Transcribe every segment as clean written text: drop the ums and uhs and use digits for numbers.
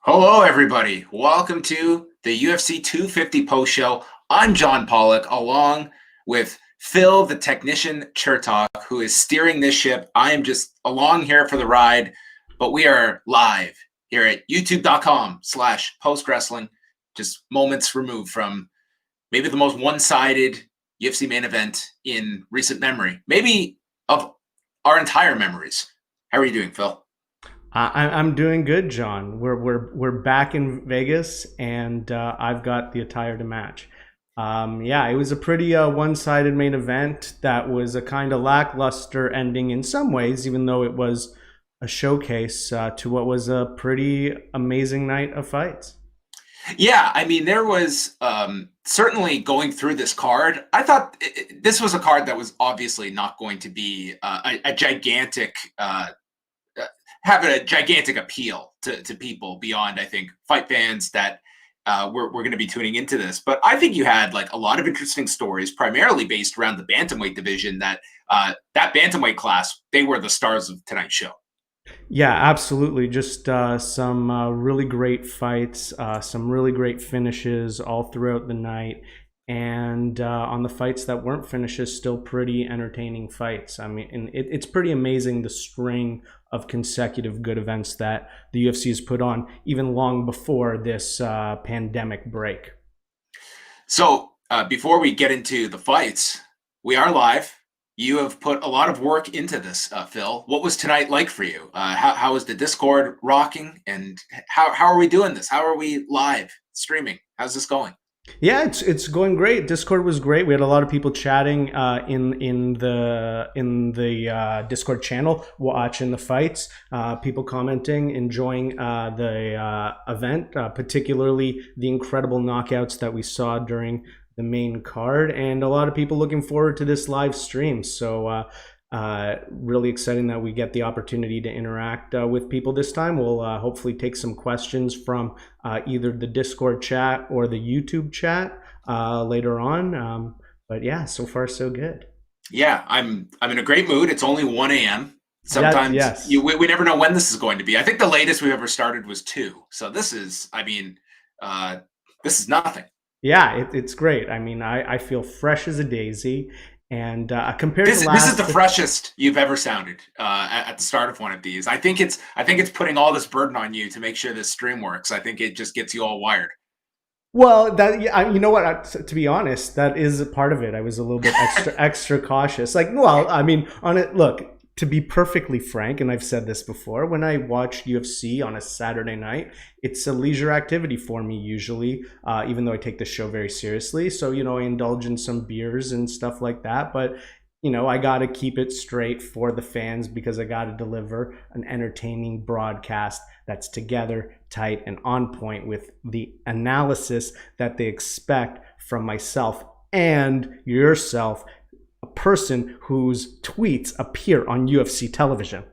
Hello, everybody. Welcome to the UFC 250 post show. I'm John Pollock, along with Phil, the technician Chertok, who is steering this ship. I am just along here for the ride, but we are live here at youtube.com/postwrestling, just moments removed from maybe the most one-sided UFC main event in recent memory, maybe of our entire memories. How are you doing, Phil? I'm doing good, John. We're back in Vegas, and I've got the attire to match. Yeah, it was a pretty one-sided main event that was a kind of lackluster ending in some ways, even though it was a showcase to what was a pretty amazing night of fights. Yeah, I mean, there was certainly going through this card. I thought this was a card that was obviously not going to be a gigantic, have a gigantic appeal to people beyond, I think, fight fans that we're going to be tuning into this. But I think you had like a lot of interesting stories, primarily based around the bantamweight division. That bantamweight class, they were the stars of tonight's show. Yeah, absolutely. Just some really great fights, some really great finishes all throughout the night. And on the fights that weren't finishes, still pretty entertaining fights. I mean, and it's pretty amazing the string of consecutive good events that the UFC has put on, even long before this pandemic break. So before we get into the fights, we are live. You have put a lot of work into this, Phil. What was tonight like for you? How is the Discord rocking? And how are we doing this? How are we live streaming? How's this going? Yeah, it's going great. Discord was great. We had a lot of people chatting in the Discord channel, watching the fights. People commenting, enjoying the event, particularly the incredible knockouts that we saw during the main card, and a lot of people looking forward to this live stream. So really exciting that we get the opportunity to interact with people this time. We'll hopefully take some questions from either the Discord chat or the YouTube chat later on. But yeah, so far so good. Yeah, I'm in a great mood. It's only 1 a.m. That Sometimes yes. we never know when this is going to be. I think the latest we've ever started was 2. So this is, I mean, this is nothing. Yeah, it's great. I mean, I feel fresh as a daisy, and compared to This is the last. freshest you've ever sounded at the start of one of these. I think it's putting all this burden on you to make sure this stream works. I think it just gets you all wired. Well, that yeah, you know what? To be honest, that is a part of it. I was a little bit extra cautious. Like, well, I mean, on it. Look, to be perfectly frank, and I've said this before, when I watch UFC on a Saturday night, it's a leisure activity for me usually. Even though I take the show very seriously, so I indulge in some beers and stuff like that. But I got to keep it straight for the fans because I got to deliver an entertaining broadcast that's together, tight, and on point with the analysis that they expect from myself and yourself, a person whose tweets appear on UFC television.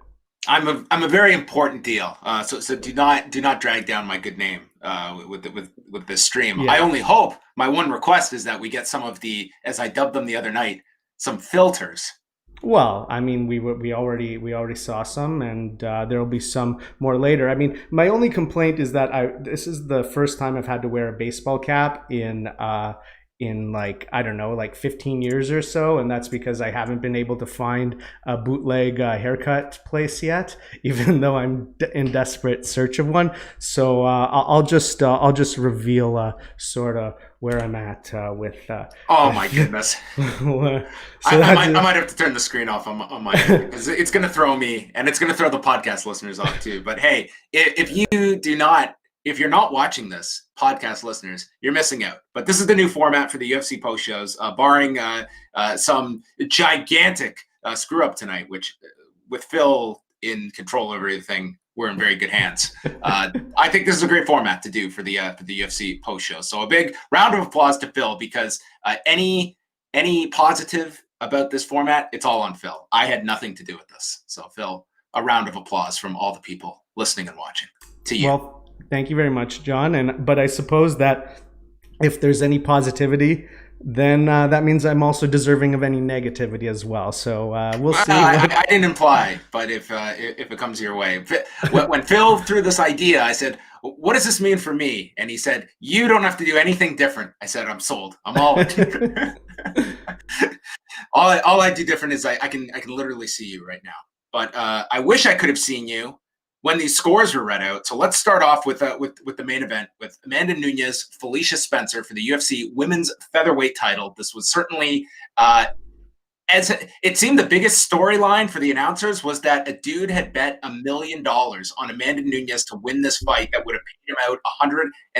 I'm a very important deal. So do not drag down my good name with this stream. I Yeah. only hope, my one request is that we get some of the, as I dubbed them the other night, some filters. Well, I mean, we already saw some, and there will be some more later. I mean, my only complaint is that this is the first time I've had to wear a baseball cap in like I don't know, like 15 years or so, and that's because I haven't been able to find a bootleg haircut place yet, even though I'm in desperate search of one. So I'll just reveal sort of where I'm at with. Oh my goodness. So I that's might have to turn the screen off on my end because it's going to throw me, and it's going to throw the podcast listeners off too. But hey, if you're not watching this, podcast listeners, you're missing out. But this is the new format for the UFC post shows, barring some gigantic screw up tonight, which with Phil in control over everything, we're in very good hands. I think this is a great format to do for the UFC post show. So a big round of applause to Phil because any positive about this format, it's all on Phil. I had nothing to do with this. So Phil, a round of applause from all the people listening and watching to you. Well, thank you very much, John. But I suppose that if there's any positivity, then that means I'm also deserving of any negativity as well. So we'll see. I didn't imply, but if it comes your way, when Phil threw this idea, I said, what does this mean for me? And he said, you don't have to do anything different. I said, I'm sold. I'm all in. all I do different is I can literally see you right now. But I wish I could have seen you when these scores were read out. So let's start off with the main event with Amanda Nunes, Felicia Spencer for the UFC Women's Featherweight title. This was certainly, as it seemed, the biggest storyline for the announcers was that a dude had bet $1 million on Amanda Nunes to win this fight that would have paid him out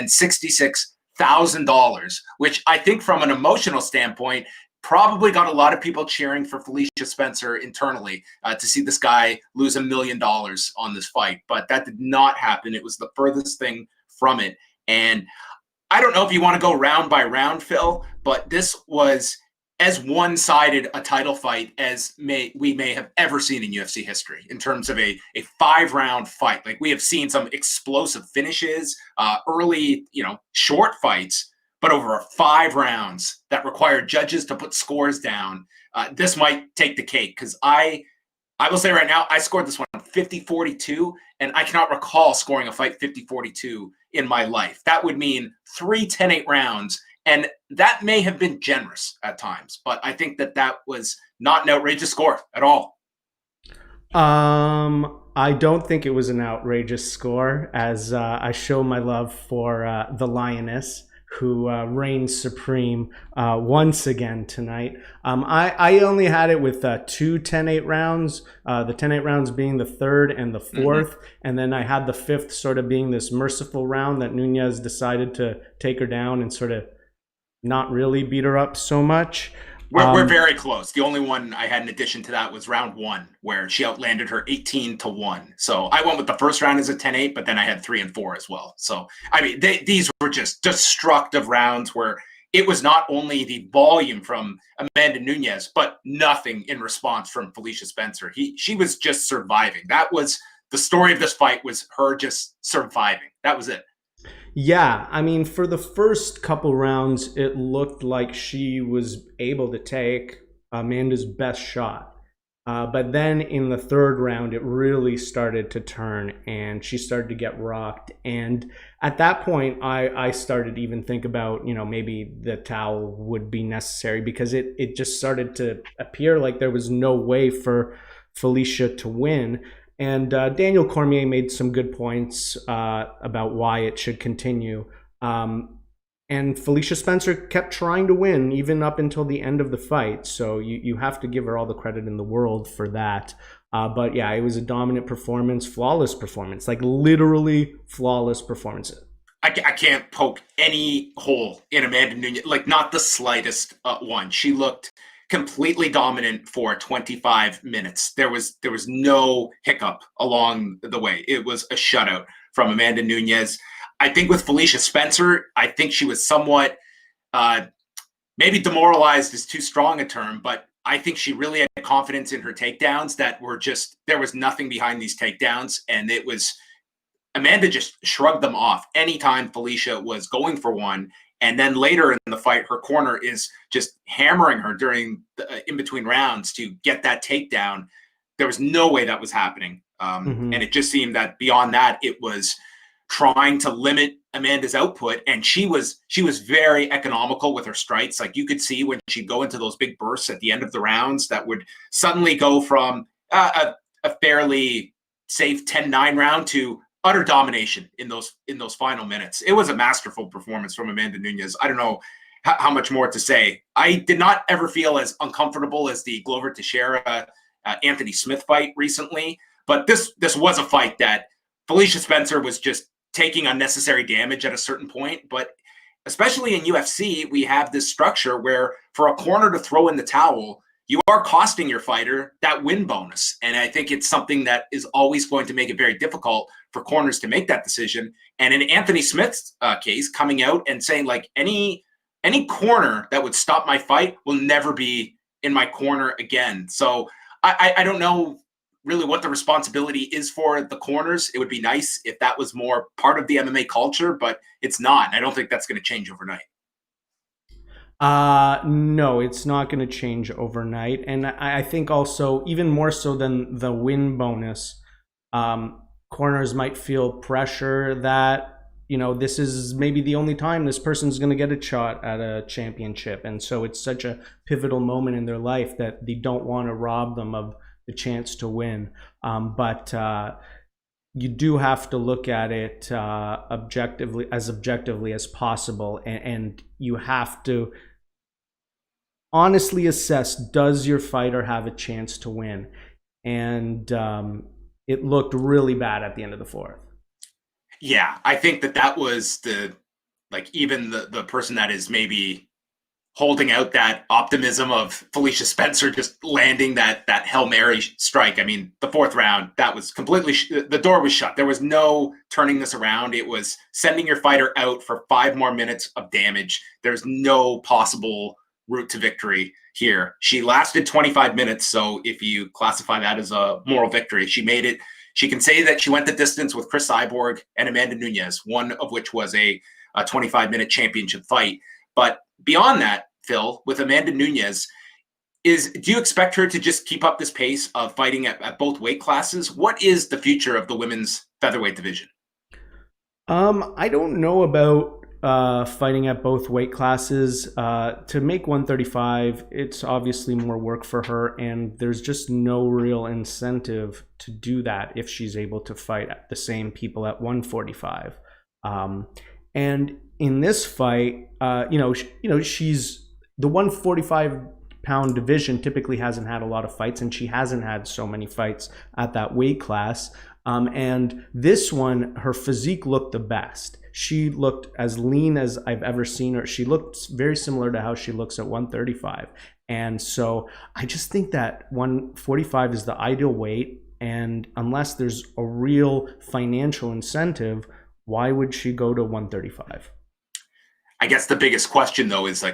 $166,000, which I think from an emotional standpoint probably got a lot of people cheering for Felicia Spencer internally to see this guy lose $1 million on this fight. But that did not happen. It was the furthest thing from it. And I don't know if you want to go round by round, Phil, but this was as one-sided a title fight as we may have ever seen in UFC history in terms of a 5-round fight. Like, we have seen some explosive finishes, early, short fights, but over 5 rounds that required judges to put scores down. This might take the cake, because I will say right now, I scored this one 50-42, and I cannot recall scoring a fight 50-42 in my life. That would mean 3 10-8 rounds, and that may have been generous at times, but I think that was not an outrageous score at all. I don't think it was an outrageous score, as I show my love for the Lioness, who reigns supreme once again tonight. I only had it with 2 10-8 rounds, the 10-8 rounds being the third and the fourth, and then I had the fifth sort of being this merciful round that Nunes decided to take her down and sort of not really beat her up so much. We're very close. The only one I had in addition to that was round 1, where she outlanded her 18-1. So I went with the first round as a 10-8, but then I had 3 and 4 as well. So, I mean, these were just destructive rounds where it was not only the volume from Amanda Nunes, but nothing in response from Felicia Spencer. She was just surviving. That was the story of this fight, was her just surviving. That was it. Yeah, I mean, for the first couple rounds, it looked like she was able to take Amanda's best shot. But then in the third round, it really started to turn, and she started to get rocked. And at that point, I started to even think about, maybe the towel would be necessary, because it just started to appear like there was no way for Felicia to win. And Daniel Cormier made some good points about why it should continue. And Felicia Spencer kept trying to win even up until the end of the fight. So you have to give her all the credit in the world for that. But yeah, it was a dominant performance, flawless performance, like literally flawless performance. I can't poke any hole in Amanda Nunes, like not the slightest one. She looked completely dominant for 25 minutes. There was no hiccup along the way. It was a shutout from Amanda Nunes. I think with Felicia Spencer, I think she was somewhat, maybe demoralized is too strong a term, but I think she really had confidence in her takedowns that were just, there was nothing behind these takedowns. And it was, Amanda just shrugged them off anytime Felicia was going for one. And then later in the fight, her corner is just hammering her during in between rounds to get that takedown. There was no way that was happening. And it just seemed that beyond that, it was trying to limit Amanda's output. And she was very economical with her strikes. Like, you could see when she'd go into those big bursts at the end of the rounds that would suddenly go from a fairly safe 10-9 round to utter domination in those final minutes. It was a masterful performance from Amanda Nunes. I don't know how much more to say. I did not ever feel as uncomfortable as the Glover Teixeira Anthony Smith fight recently, but this was a fight that Felicia Spencer was just taking unnecessary damage at a certain point. But especially in UFC, we have this structure where for a corner to throw in the towel, you are costing your fighter that win bonus. And I think it's something that is always going to make it very difficult for corners to make that decision. And in Anthony Smith's case, coming out and saying, like, any corner that would stop my fight will never be in my corner again. So I don't know really what the responsibility is for the corners. It would be nice if that was more part of the MMA culture, but it's not. I don't think that's going to change overnight. No, it's not going to change overnight. And I think also, even more so than the win bonus, corners might feel pressure that, this is maybe the only time this person's going to get a shot at a championship. And so it's such a pivotal moment in their life that they don't want to rob them of the chance to win. But you do have to look at it objectively as possible. And you have to honestly assess, does your fighter have a chance to win? And it looked really bad at the end of the fourth. Yeah, I think that was even the person that is maybe holding out that optimism of Felicia Spencer just landing that Hail Mary strike. I mean, the fourth round, that was completely, the door was shut. There was no turning this around. It was sending your fighter out for 5 more minutes of damage. There's no possible route to victory here. She lasted 25 minutes, so if you classify that as a moral victory, she made it. She can say that she went the distance with Cris Cyborg and Amanda Nunes, one of which was a 25-minute championship fight. But beyond that, Phil, with Amanda Nunes, do you expect her to just keep up this pace of fighting at both weight classes? What is the future of the women's featherweight division? I don't know about fighting at both weight classes. To make 135, it's obviously more work for her, and there's just no real incentive to do that if she's able to fight the same people at 145. And in this fight, she's the 145-pound division typically hasn't had a lot of fights, and she hasn't had so many fights at that weight class. And this one, her physique looked the best. She looked as lean as I've ever seen her. She looked very similar to how she looks at 135. And so I just think that 145 is the ideal weight. And unless there's a real financial incentive, why would she go to 135? I guess the biggest question, though, is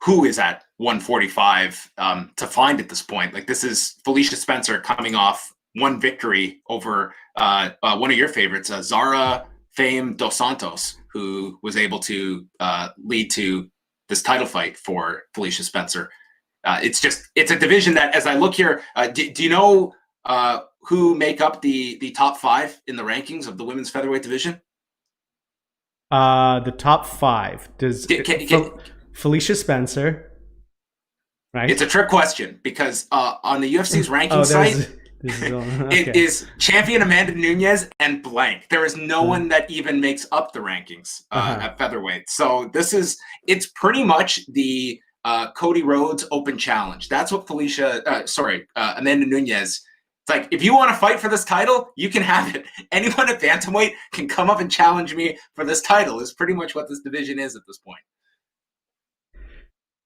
who is at 145 to find at this point? This is Felicia Spencer coming off one victory over one of your favorites, Zara Fame Dos Santos, who was able to lead to this title fight for Felicia Spencer. It's a division that, as I look here, do you know who make up the top 5 in the rankings of the women's featherweight division? The top 5 Felicia Spencer, right? It's a trick question because on the UFC's ranking site, okay. It is champion Amanda Nunes and blank. There is no one that even makes up the rankings at featherweight. So it's pretty much the Cody Rhodes Open Challenge. That's what Amanda Nunes. It's if you want to fight for this title, you can have it. Anyone at bantamweight can come up and challenge me for this title. Is pretty much what this division is at this point.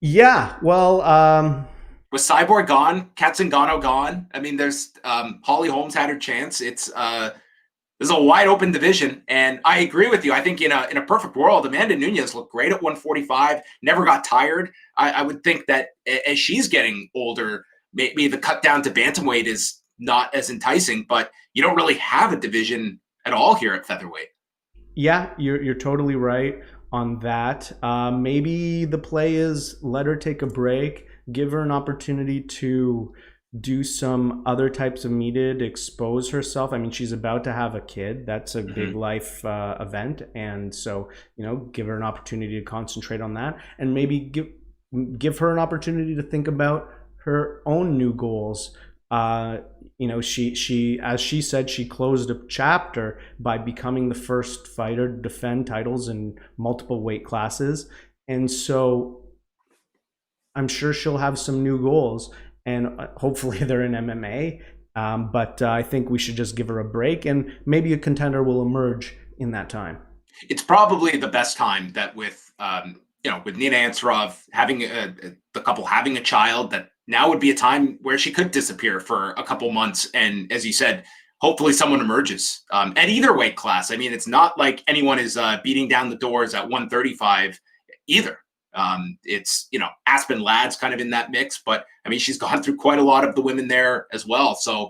Yeah, well, with Cyborg gone, Katzengano gone. I mean, there's Holly Holmes had her chance. This is a wide open division, and I agree with you. I think in a perfect world, Amanda Nunes looked great at 145. Never got tired. I would think that as she's getting older, maybe the cut down to bantamweight is not as enticing, but you don't really have a division at all here at featherweight. Yeah, you're totally right on that. Maybe the play is let her take a break, give her an opportunity to do some other types of media to expose herself. I mean, she's about to have a kid. That's a big life event. And so, give her an opportunity to concentrate on that, and maybe give her an opportunity to think about her own new goals. She as she said, she closed a chapter by becoming the first fighter to defend titles in multiple weight classes. And so I'm sure she'll have some new goals, and hopefully they're in MMA. But I think we should just give her a break, and maybe a contender will emerge in that time. It's probably the best time that with Nina Ansaroff having the couple having a child, that now would be a time where she could disappear for a couple months. And as you said, hopefully someone emerges at either weight class. I mean, it's not like anyone is beating down the doors at 135 either. It's, Aspen Ladd's kind of in that mix, but I mean, she's gone through quite a lot of the women there as well. So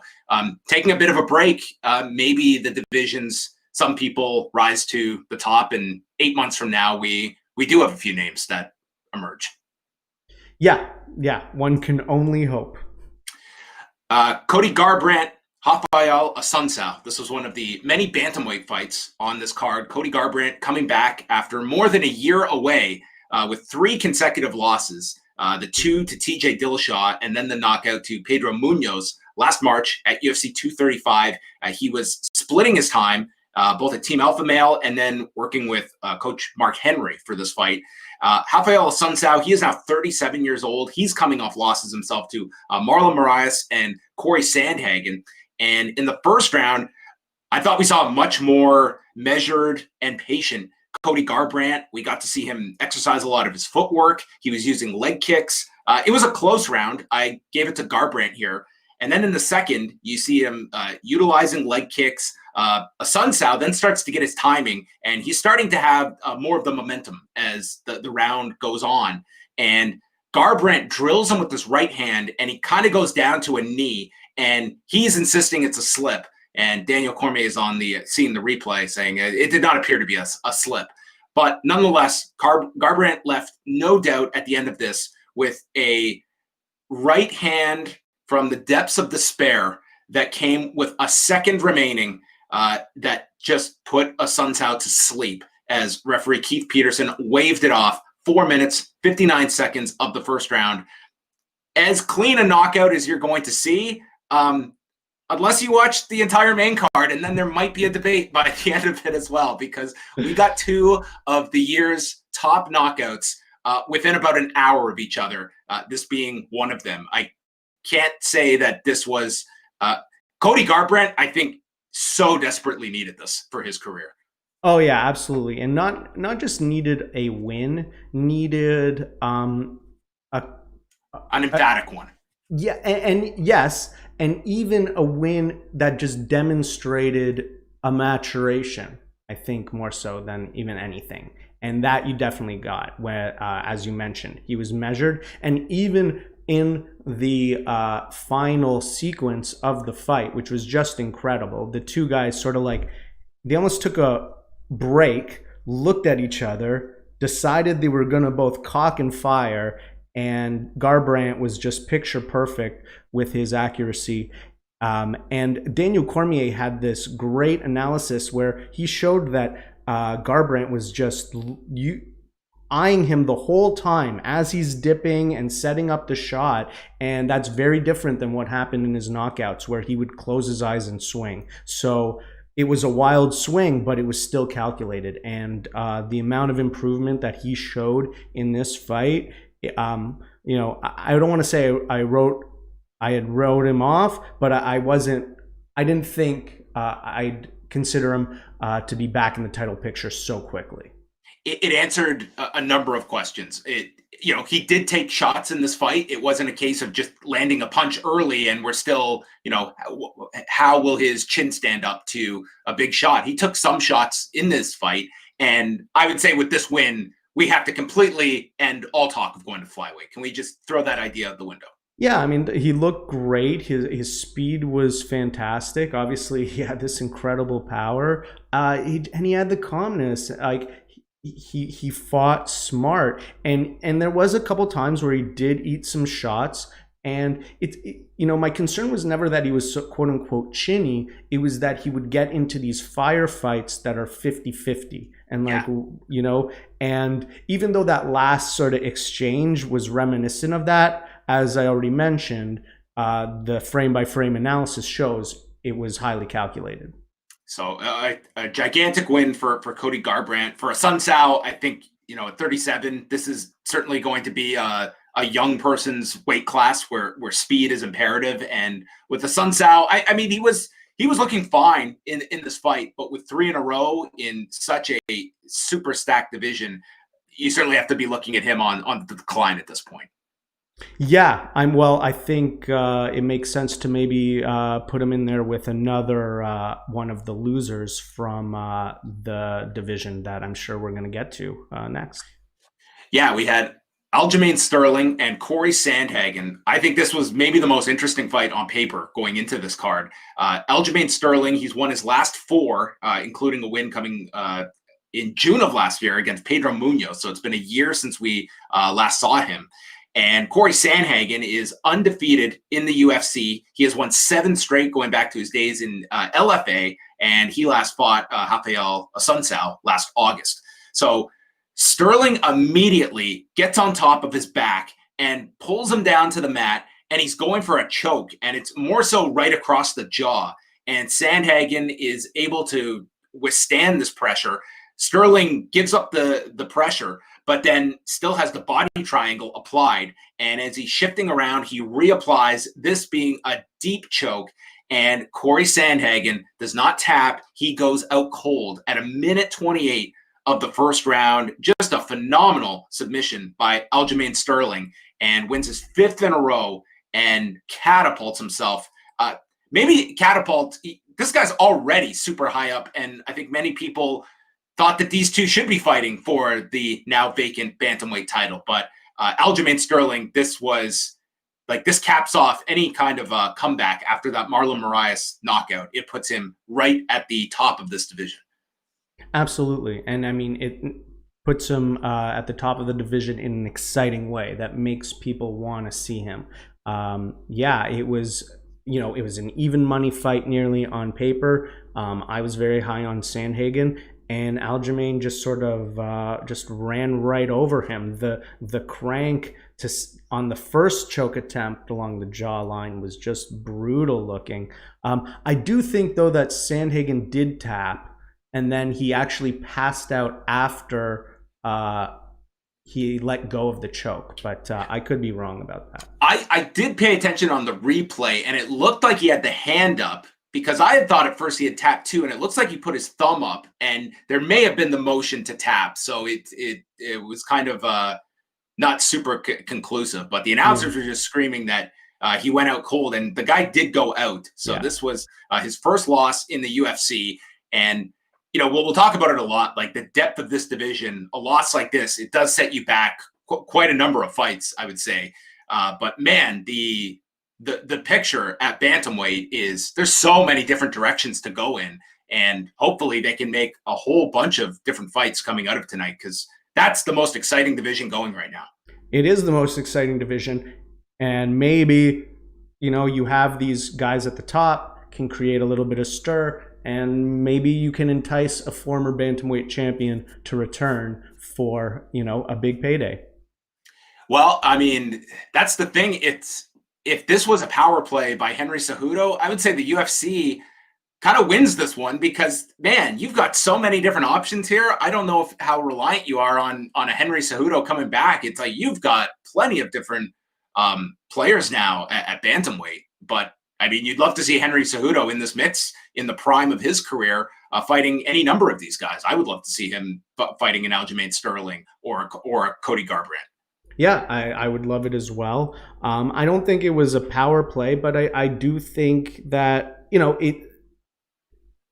taking a bit of a break, maybe the divisions, some people rise to the top, and 8 months from now, we do have a few names that emerge. Yeah, one can only hope. Cody Garbrandt Raphael Assuncao. This was one of the many bantamweight fights on this card. Cody Garbrandt coming back after more than a year away with 3 consecutive losses. The 2 to TJ Dillashaw and then the knockout to Pedro Munoz last March at UFC 235. He was splitting his time both at Team Alpha Male and then working with Coach Mark Henry for this fight. Raphael Assuncao, he is now 37 years old. He's coming off losses himself to Marlon Moraes and Cory Sandhagen. And in the first round, I thought we saw a much more measured and patient Cody Garbrandt. We got to see him exercise a lot of his footwork. He was using leg kicks. It was a close round. I gave it to Garbrandt here. And then in the second, you see him utilizing leg kicks. Assuncao then starts to get his timing, and he's starting to have more of the momentum as the round goes on. And Garbrandt drills him with his right hand, and he kind of goes down to a knee, and he's insisting it's a slip. And Daniel Cormier is on the seeing the replay saying it did not appear to be a slip. But nonetheless, Garbrandt left no doubt at the end of this with a right hand from the depths of despair that came with a second remaining that just put Assuncao to sleep as referee Keith Peterson waved it off. 4 minutes, 59 seconds of the first round. As clean a knockout as you're going to see, unless you watch the entire main card, and then there might be a debate by the end of it as well, because we got 2 of the year's top knockouts within about an hour of each other, this being one of them. I can't say that this was Cody Garbrandt, I think, so desperately needed this for his career. Oh yeah, absolutely. And not just needed a win, needed an emphatic one. Yeah, and yes, and even a win that just demonstrated a maturation, I think, more so than even anything. And that you definitely got, where, as you mentioned, he was measured. And even in the final sequence of the fight, which was just incredible, the two guys sort of like, they almost took a break, looked at each other, decided they were going to both cock and fire, and Garbrandt was just picture perfect with his accuracy. And Daniel Cormier had this great analysis where he showed that Garbrandt was just eyeing him the whole time as he's dipping and setting up the shot. And that's very different than what happened in his knockouts, where he would close his eyes and swing. So it was a wild swing, but it was still calculated. And the amount of improvement that he showed in this fight, I don't want to say I had wrote him off, but I didn't think I'd consider him to be back in the title picture so quickly. It answered a number of questions. He did take shots in this fight. It wasn't a case of just landing a punch early and we're still, how will his chin stand up to a big shot? He took some shots in this fight. And I would say with this win, we have to completely end all talk of going to flyweight. Can we just throw that idea out the window? Yeah, I mean, he looked great. His speed was fantastic. Obviously, he had this incredible power. And he had the calmness. Like, he fought smart, and there was a couple times where he did eat some shots, and my concern was never that he was so, quote unquote chinny. It was that he would get into these firefights that are 50-50, and and even though that last sort of exchange was reminiscent of that, as I already mentioned, the frame by frame analysis shows it was highly calculated. So a gigantic win for Cody Garbrandt. For Assuncao, I think, at 37, this is certainly going to be a young person's weight class where speed is imperative. And with Assuncao, I mean, he was looking fine in this fight, but with 3 in a row in such a super stacked division, you certainly have to be looking at him on the decline at this point. Yeah, I think it makes sense to maybe put him in there with another one of the losers from the division that I'm sure we're going to get to next. Yeah, we had Aljamain Sterling and Cory Sandhagen. I think this was maybe the most interesting fight on paper going into this card. Aljamain Sterling, he's won his last 4, including a win coming in June of last year against Pedro Munoz. So it's been a year since we last saw him. And Cory Sandhagen is undefeated in the UFC. He has won 7 straight going back to his days in LFA, and he last fought Raphael Assuncao last August. So Sterling immediately gets on top of his back and pulls him down to the mat, and he's going for a choke, and it's more so right across the jaw. And Sandhagen is able to withstand this pressure. Sterling gives up the pressure, but then still has the body triangle applied. And as he's shifting around, he reapplies, this being a deep choke. And Cory Sandhagen does not tap. He goes out cold at 1:28 of the first round. Just a phenomenal submission by Aljamain Sterling, and wins his 5th in a row and catapults himself. This guy's already super high up, and I think many people thought that these two should be fighting for the now vacant bantamweight title. But Aljamain Sterling, this caps off any kind of comeback after that Marlon Moraes knockout. It puts him right at the top of this division. Absolutely. And I mean, it puts him at the top of the division in an exciting way that makes people want to see him. It was, it was an even money fight nearly on paper. I was very high on Sandhagen, and Aljamain just sort of just ran right over him. The crank on the first choke attempt along the jawline was just brutal looking. I do think, though, that Sandhagen did tap, and then he actually passed out after he let go of the choke. But I could be wrong about that. I did pay attention on the replay, and it looked like he had the hand up, because I had thought at first he had tapped too, and it looks like he put his thumb up, and there may have been the motion to tap. So it was kind of not super conclusive, but the announcers were just screaming that he went out cold, and the guy did go out. So this was his first loss in the UFC. And, we'll talk about it a lot, like the depth of this division. A loss like this, it does set you back quite a number of fights, I would say. But man, the picture at bantamweight is there's so many different directions to go in, and hopefully they can make a whole bunch of different fights coming out of tonight, because that's the most exciting division going right now. It is the most exciting division, and maybe you have these guys at the top can create a little bit of stir, and maybe you can entice a former bantamweight champion to return for a big payday. Well, I mean, that's the thing. If this was a power play by Henry Cejudo, I would say the UFC kind of wins this one, because, man, you've got so many different options here. I don't know how reliant you are on a Henry Cejudo coming back. It's like you've got plenty of different players now at bantamweight. But, I mean, you'd love to see Henry Cejudo in this mix in the prime of his career, fighting any number of these guys. I would love to see him fighting an Aljamain Sterling or a Cody Garbrandt. Yeah, I would love it as well. I don't think it was a power play, but I do think that,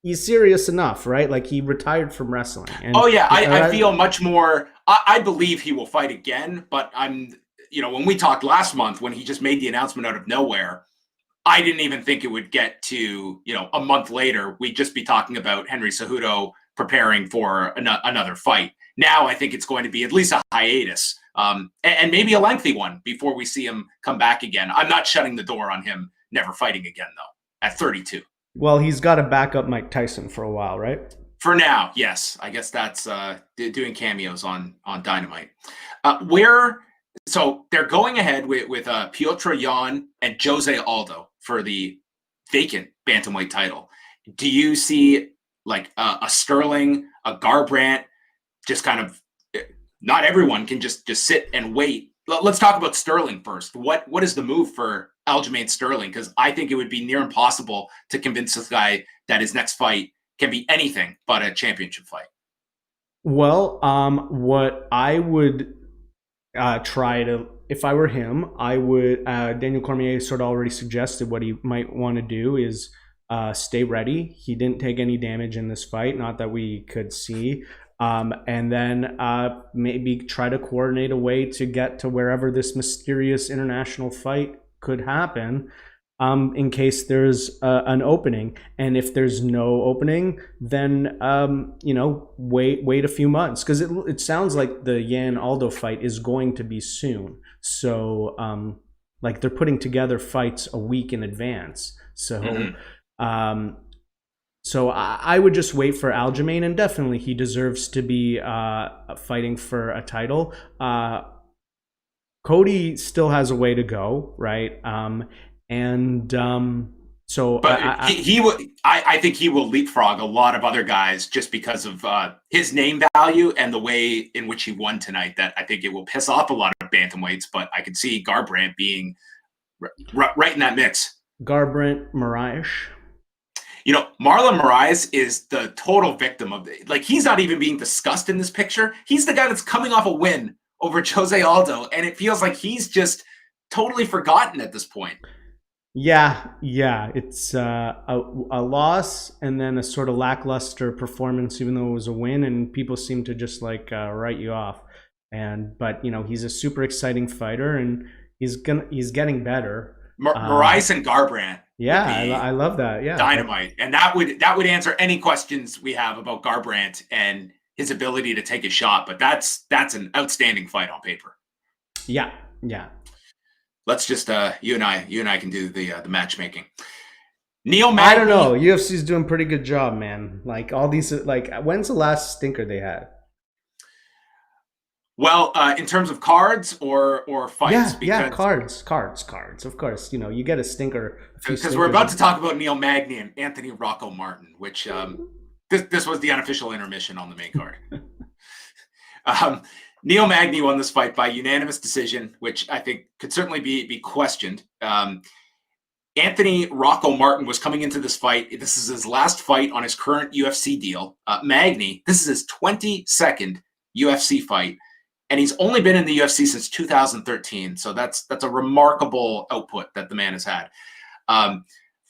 he's serious enough, right? Like, he retired from wrestling. And, I feel much more, I believe he will fight again, but when we talked last month, when he just made the announcement out of nowhere, I didn't even think it would get to, a month later, we'd just be talking about Henry Cejudo preparing for another fight. Now I think it's going to be at least a hiatus, and maybe a lengthy one before we see him come back again. I'm not shutting the door on him never fighting again, though, at 32. Well, he's got to back up Mike Tyson for a while, right? For now, yes. I guess that's doing cameos on Dynamite. So they're going ahead with Piotr Yawn and Jose Aldo for the vacant bantamweight title. Do you see like a Sterling, a Garbrandt, just kind of, not everyone can just sit and wait. Let's talk about Sterling first. What is the move for Aljamain Sterling? Because I think it would be near impossible to convince this guy that his next fight can be anything but a championship fight. Well, what I would try to, if I were him, I would, Daniel Cormier sort of already suggested what he might want to do is stay ready. He didn't take any damage in this fight, not that we could see. And then maybe try to coordinate a way to get to wherever this mysterious international fight could happen, in case there's an opening. And if there's no opening, then wait a few months, because it sounds like the Yawn Aldo fight is going to be soon. So like they're putting together fights a week in advance. So so I would just wait for Aljamain, and definitely he deserves to be fighting for a title. Cody still has a way to go, right? So But he will. I think he will leapfrog a lot of other guys just because of his name value and the way in which he won tonight. That I think it will piss off a lot of bantamweights. But I could see Garbrandt being right in that mix. Garbrandt, Moraes. You know, Marlon Moraes is the total victim of like he's not even being discussed in this picture. He's the guy that's coming off a win over Jose Aldo, and it feels like he's just totally forgotten at this point. Yeah, it's a loss and then a sort of lackluster performance, even though it was a win, and people seem to just like write you off. But you know, he's a super exciting fighter, and he's getting better. Moraes and Garbrandt. Yeah, I love that. Yeah, dynamite, and that would answer any questions we have about Garbrandt and his ability to take a shot. But that's an outstanding fight on paper. Yeah. Let's just you and I can do the matchmaking. Neil Magny. I don't know. UFC's doing a pretty good job, man. Like all these, like when's the last stinker they had? Well, in terms of cards or fights, cards. Of course, you know you get a stinker because we're about to talk about Neil Magny and Anthony Rocco Martin, which this was the unofficial intermission on the main card. Neil Magny won this fight by unanimous decision, which I think could certainly be questioned. Anthony Rocco Martin was coming into this fight. This is his last fight on his current UFC deal. Magny, this is his 22nd UFC fight. And he's only been in the UFC since 2013. So that's a remarkable output that the man has had.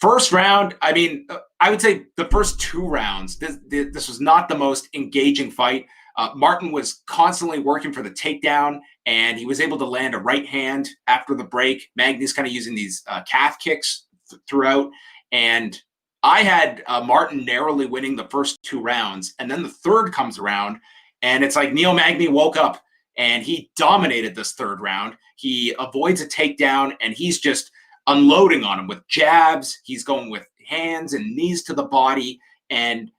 First round, I mean, I would say the first 2 rounds, this was not the most engaging fight. Martin was constantly working for the takedown, and he was able to land a right hand after the break. Magny's kind of using these calf kicks throughout. And I had Martin narrowly winning the first 2 rounds. And then the third comes around, and it's like Neil Magny woke up. And he dominated this third round. He avoids a takedown, and he's just unloading on him with jabs. He's going with hands and knees to the body. And,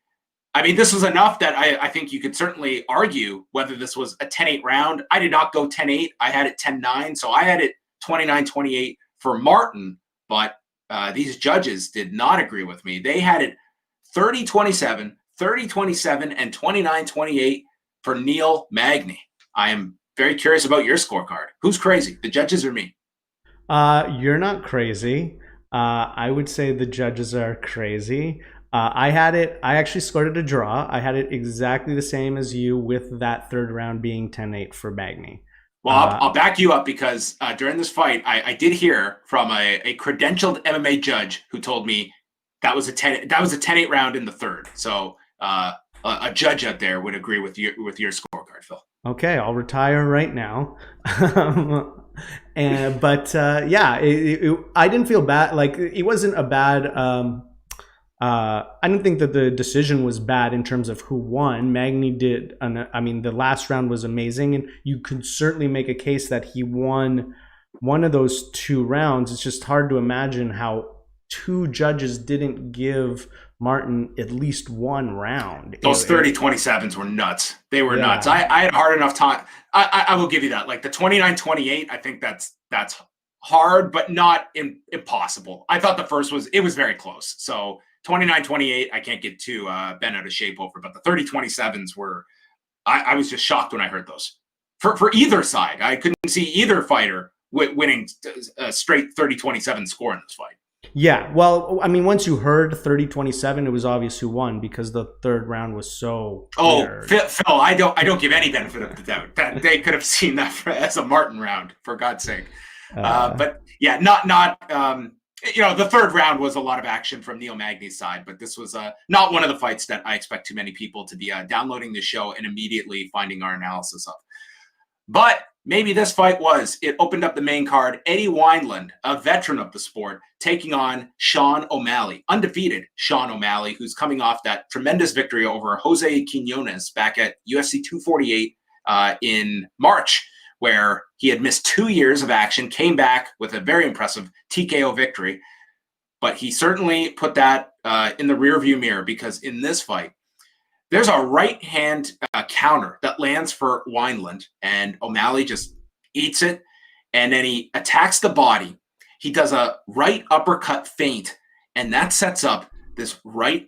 I mean, this was enough that I think you could certainly argue whether this was a 10-8 round. I did not go 10-8. I had it 10-9. So I had it 29-28 for Martin. But these judges did not agree with me. They had it 30-27, 30-27, and 29-28 for Neil Magny. I am very curious about your scorecard. Who's crazy, the judges or me? You're not crazy. I would say the judges are crazy. I actually scored it a draw. I had it exactly the same as you, with that third round being 10-8 for Magny. Well, I'll back you up because during this fight, I did hear from a credentialed MMA judge who told me that was a 10-8 round in the third. So a judge out there would agree with your scorecard, Phil. Okay, I'll retire right now. I didn't feel bad. Like it wasn't a bad. I didn't think that the decision was bad in terms of who won. Magny did. I mean, the last round was amazing, and you could certainly make a case that he won one of those 2 rounds. It's just hard to imagine how 2 judges didn't give Martin at least 1 round. Those 30-27s were nuts. They were nuts. I had a hard enough time. I will give you that. Like the 29-28, I think that's hard, but not impossible. I thought the first was very close. So 29-28, I can't get too bent out of shape over. But the 30-27s were, I was just shocked when I heard those. For either side, I couldn't see either fighter winning a straight 30-27 score in this fight. Yeah, well, I mean, once you heard 30-27, it was obvious who won because the third round was so weird. Phil, I don't give any benefit of the doubt that they could have seen that as a Martin round, for God's sake. But yeah, not the third round was a lot of action from Neil Magny's side, but this was not one of the fights that I expect too many people to be downloading the show and immediately finding our analysis of. But maybe this fight was. It opened up the main card. Eddie Wineland, a veteran of the sport, taking on Sean O'Malley, undefeated Sean O'Malley, who's coming off that tremendous victory over Jose Quinones back at UFC 248 in March, where he had missed 2 years of action, came back with a very impressive TKO victory. But he certainly put that in the rearview mirror, because in this fight, there's a right hand counter that lands for Wineland, and O'Malley just eats it. And then he attacks the body. He does a right uppercut feint, and that sets up this right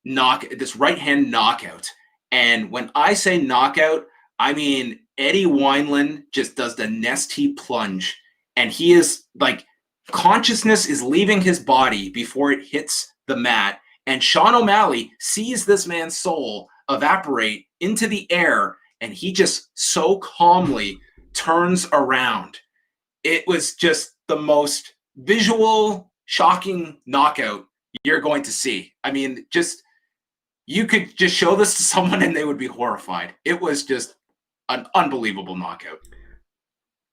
hand knockout. And when I say knockout, I mean Eddie Wineland just does the Nestea plunge, and he is like, consciousness is leaving his body before it hits the mat. And Sean O'Malley sees this man's soul evaporate into the air, and he just so calmly turns around. It was just the most visual, shocking knockout you're going to see. I mean, just, you could just show this to someone and they would be horrified. It was just an unbelievable knockout.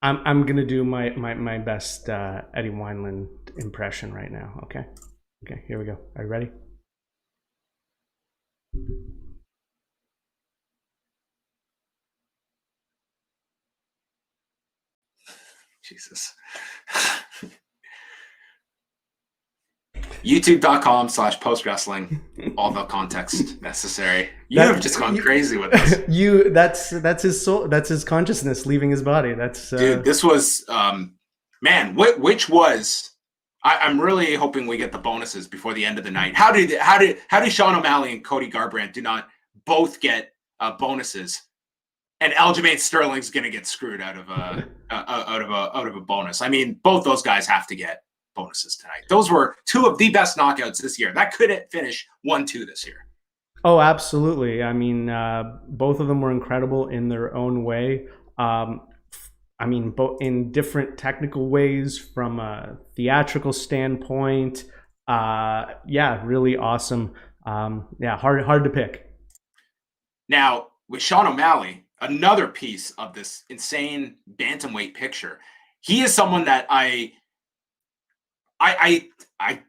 I'm gonna do my best Eddie Wineland impression right now. Okay, here we go. Are you ready? Jesus. YouTube.com/postwrestling. All the context necessary. You have just gone crazy with this. That's his soul. That's his consciousness leaving his body. That's dude. This was man. Which was. I'm really hoping we get the bonuses before the end of the night. How do Sean O'Malley and Cody Garbrandt do not both get bonuses? And Aljamain Sterling's going to get screwed out of a bonus. I mean, both those guys have to get bonuses tonight. Those were two of the best knockouts this year. That could finish 1-2 this year. Oh, absolutely. I mean, both of them were incredible in their own way. I mean, both in different technical ways, from a theatrical standpoint. Yeah, really awesome. Yeah, hard to pick. Now, with Sean O'Malley, another piece of this insane bantamweight picture. He is someone that I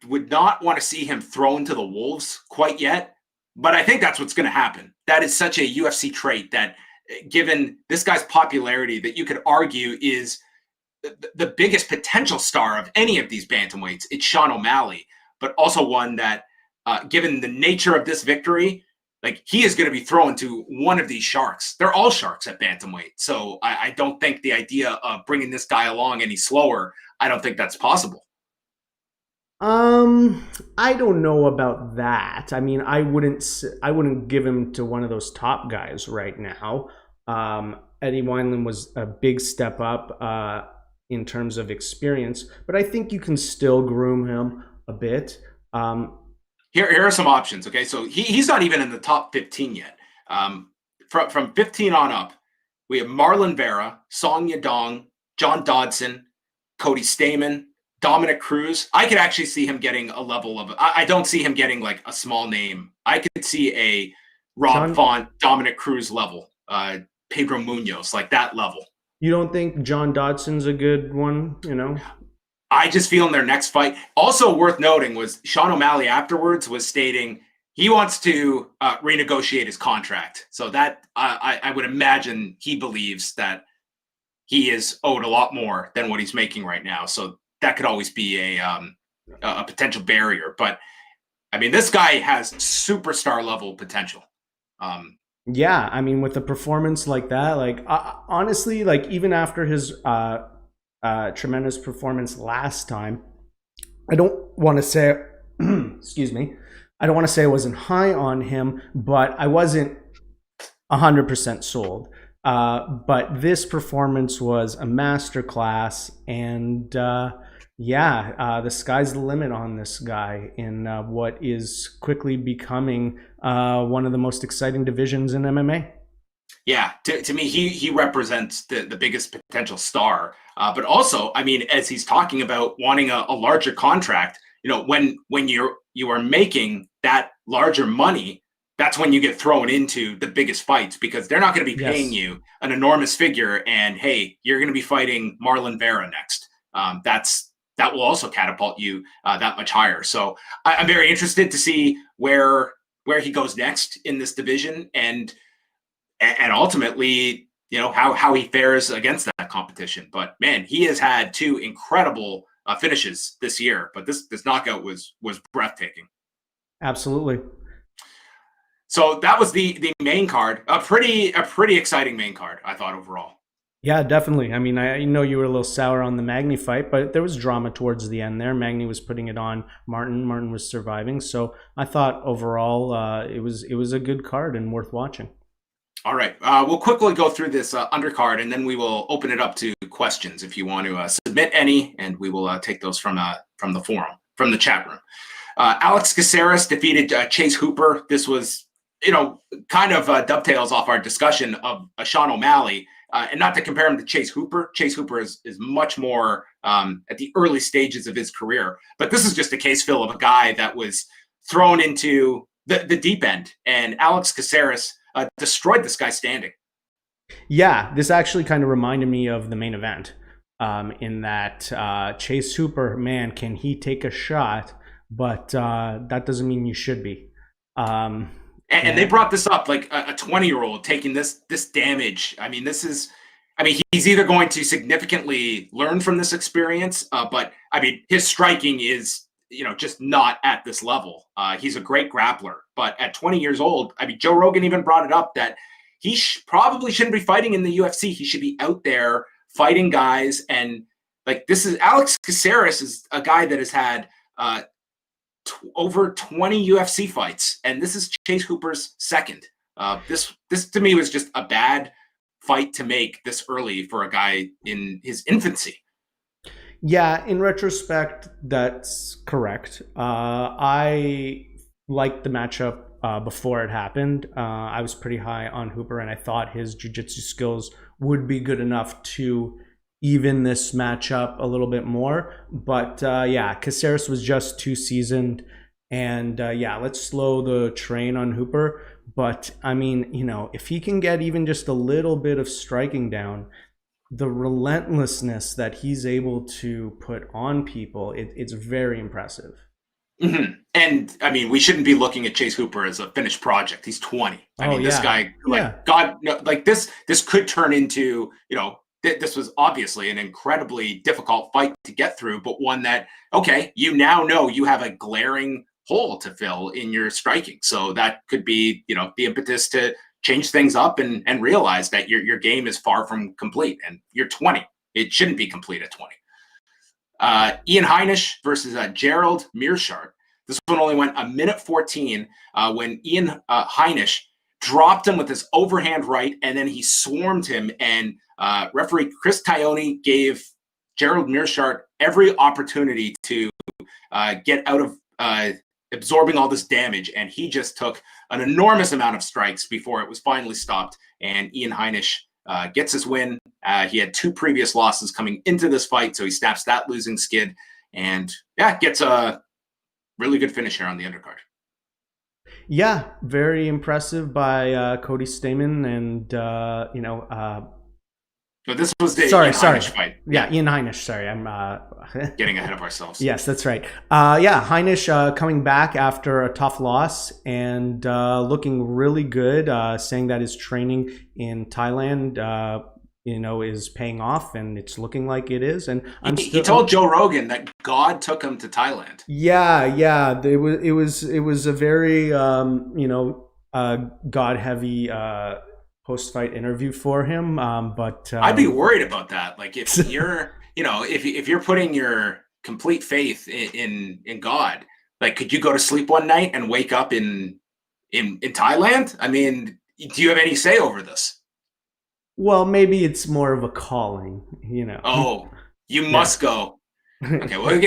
would not want to see him thrown to the wolves quite yet, but I think that's what's going to happen. That is such a UFC trait that, given this guy's popularity, that you could argue is the biggest potential star of any of these bantamweights. It's Sean O'Malley, but also one that, given the nature of this victory, like, he is going to be thrown to one of these sharks. They're all sharks at bantamweight. So I don't think the idea of bringing this guy along any slower, I don't think that's possible. I don't know about that. I mean, I wouldn't give him to one of those top guys right now. Eddie Wineland was a big step up in terms of experience, but I think you can still groom him a bit. Here are some options. Okay, so he's not even in the top 15 yet. From 15 on up, we have Marlon Vera, Song Yadong, John Dodson, Cody Stamen, Dominic Cruz. I could actually see him getting a level of. I don't see him getting like a small name. I could see a Rob Font, Dominic Cruz level, Pedro Munoz, like that level. You don't think John Dodson's a good one? You know. I just feel in their next fight. Also worth noting was Sean O'Malley afterwards was stating he wants to renegotiate his contract. So that I would imagine he believes that he is owed a lot more than what he's making right now. So that could always be a potential barrier. But I mean, this guy has superstar level potential. Yeah, I mean, with a performance like that, like honestly, like even after his tremendous performance last time, I don't want to say, excuse me, I don't want to say I wasn't high on him, but I wasn't 100% sold. But this performance was a masterclass, and the sky's the limit on this guy in what is quickly becoming one of the most exciting divisions in MMA. Yeah, to me, he represents the biggest potential star. But also, I mean, as he's talking about wanting a larger contract, you know, when you are making that larger money, that's when you get thrown into the biggest fights, because they're not going to be paying you an enormous figure. And hey, you're going to be fighting Marlon Vera next. That will also catapult you that much higher. So I'm very interested to see where he goes next in this division, and ultimately how he fares against that competition. But man, he has had 2 incredible finishes this year. But this knockout was breathtaking. Absolutely. So that was the main card. A pretty exciting main card, I thought, overall. Yeah, definitely. I mean, I know you were a little sour on the Magny fight, but there was drama towards the end there. Magny was putting it on Martin. Martin was surviving. So I thought overall it was a good card and worth watching. All right. We'll quickly go through this undercard, and then we will open it up to questions if you want to submit any, and we will take those from the forum, from the chat room. Alex Casseras defeated Chase Hooper. This was, kind of dovetails off our discussion of Sean O'Malley. And not to compare him to Chase Hooper. Chase Hooper is much more at the early stages of his career. But this is just a case, Phil, of a guy that was thrown into the deep end. And Alex Casseras destroyed this guy standing. Yeah, this actually kind of reminded me of the main event in that Chase Hooper, man, can he take a shot? But that doesn't mean you should be. And they brought this up, like a 20-year-old taking this damage. I mean, he's either going to significantly learn from this experience, but I mean, his striking is, just not at this level. He's a great grappler, but at 20 years old, I mean, Joe Rogan even brought it up that he probably shouldn't be fighting in the UFC. He should be out there fighting guys. And like, Alex Casseras is a guy that has had over 20 UFC fights, and this is Chase Hooper's second. This to me was just a bad fight to make this early for a guy in his infancy. Yeah, in retrospect, that's correct. I liked the matchup before it happened. I was pretty high on Hooper, and I thought his jiu-jitsu skills would be good enough to even this matchup a little bit more. But yeah, Casseras was just too seasoned. And yeah, let's slow the train on Hooper. But I mean, if he can get even just a little bit of striking down, the relentlessness that he's able to put on people, it's very impressive. Mm-hmm. And I mean, we shouldn't be looking at Chase Hooper as a finished project. He's 20. This guy, God, like this could turn into, this was obviously an incredibly difficult fight to get through, but one that, okay, now know you have a glaring hole to fill in your striking. So that could be, the impetus to change things up and realize that your game is far from complete. And you're 20. It shouldn't be complete at 20. Ian Heinisch versus Gerald Meerschaert. This one only went 1:14 when Ian Heinisch dropped him with his overhand right, and then he swarmed him, and referee Chris Tione gave Gerald Meerschaert every opportunity to get out of absorbing all this damage, and he just took an enormous amount of strikes before it was finally stopped, and Ian Heinisch gets his win. He had 2 previous losses coming into this fight, so he snaps that losing skid, and gets a really good finish here on the undercard. Yeah, very impressive by Cody Stamen, and So this was the Ian Heinisch fight. Yeah, Ian Heinisch. Sorry, I'm getting ahead of ourselves. Yes, that's right. Heinisch coming back after a tough loss and looking really good, saying that his training in Thailand, is paying off, and it's looking like it is. And he told Joe Rogan that God took him to Thailand. Yeah. It was a very God heavy post-fight interview for him, but I'd be worried about that. Like if you're, if you're putting your complete faith in God, like could you go to sleep one night and wake up in Thailand? I mean, do you have any say over this? Well, maybe it's more of a calling, Oh, you must go. Okay, well,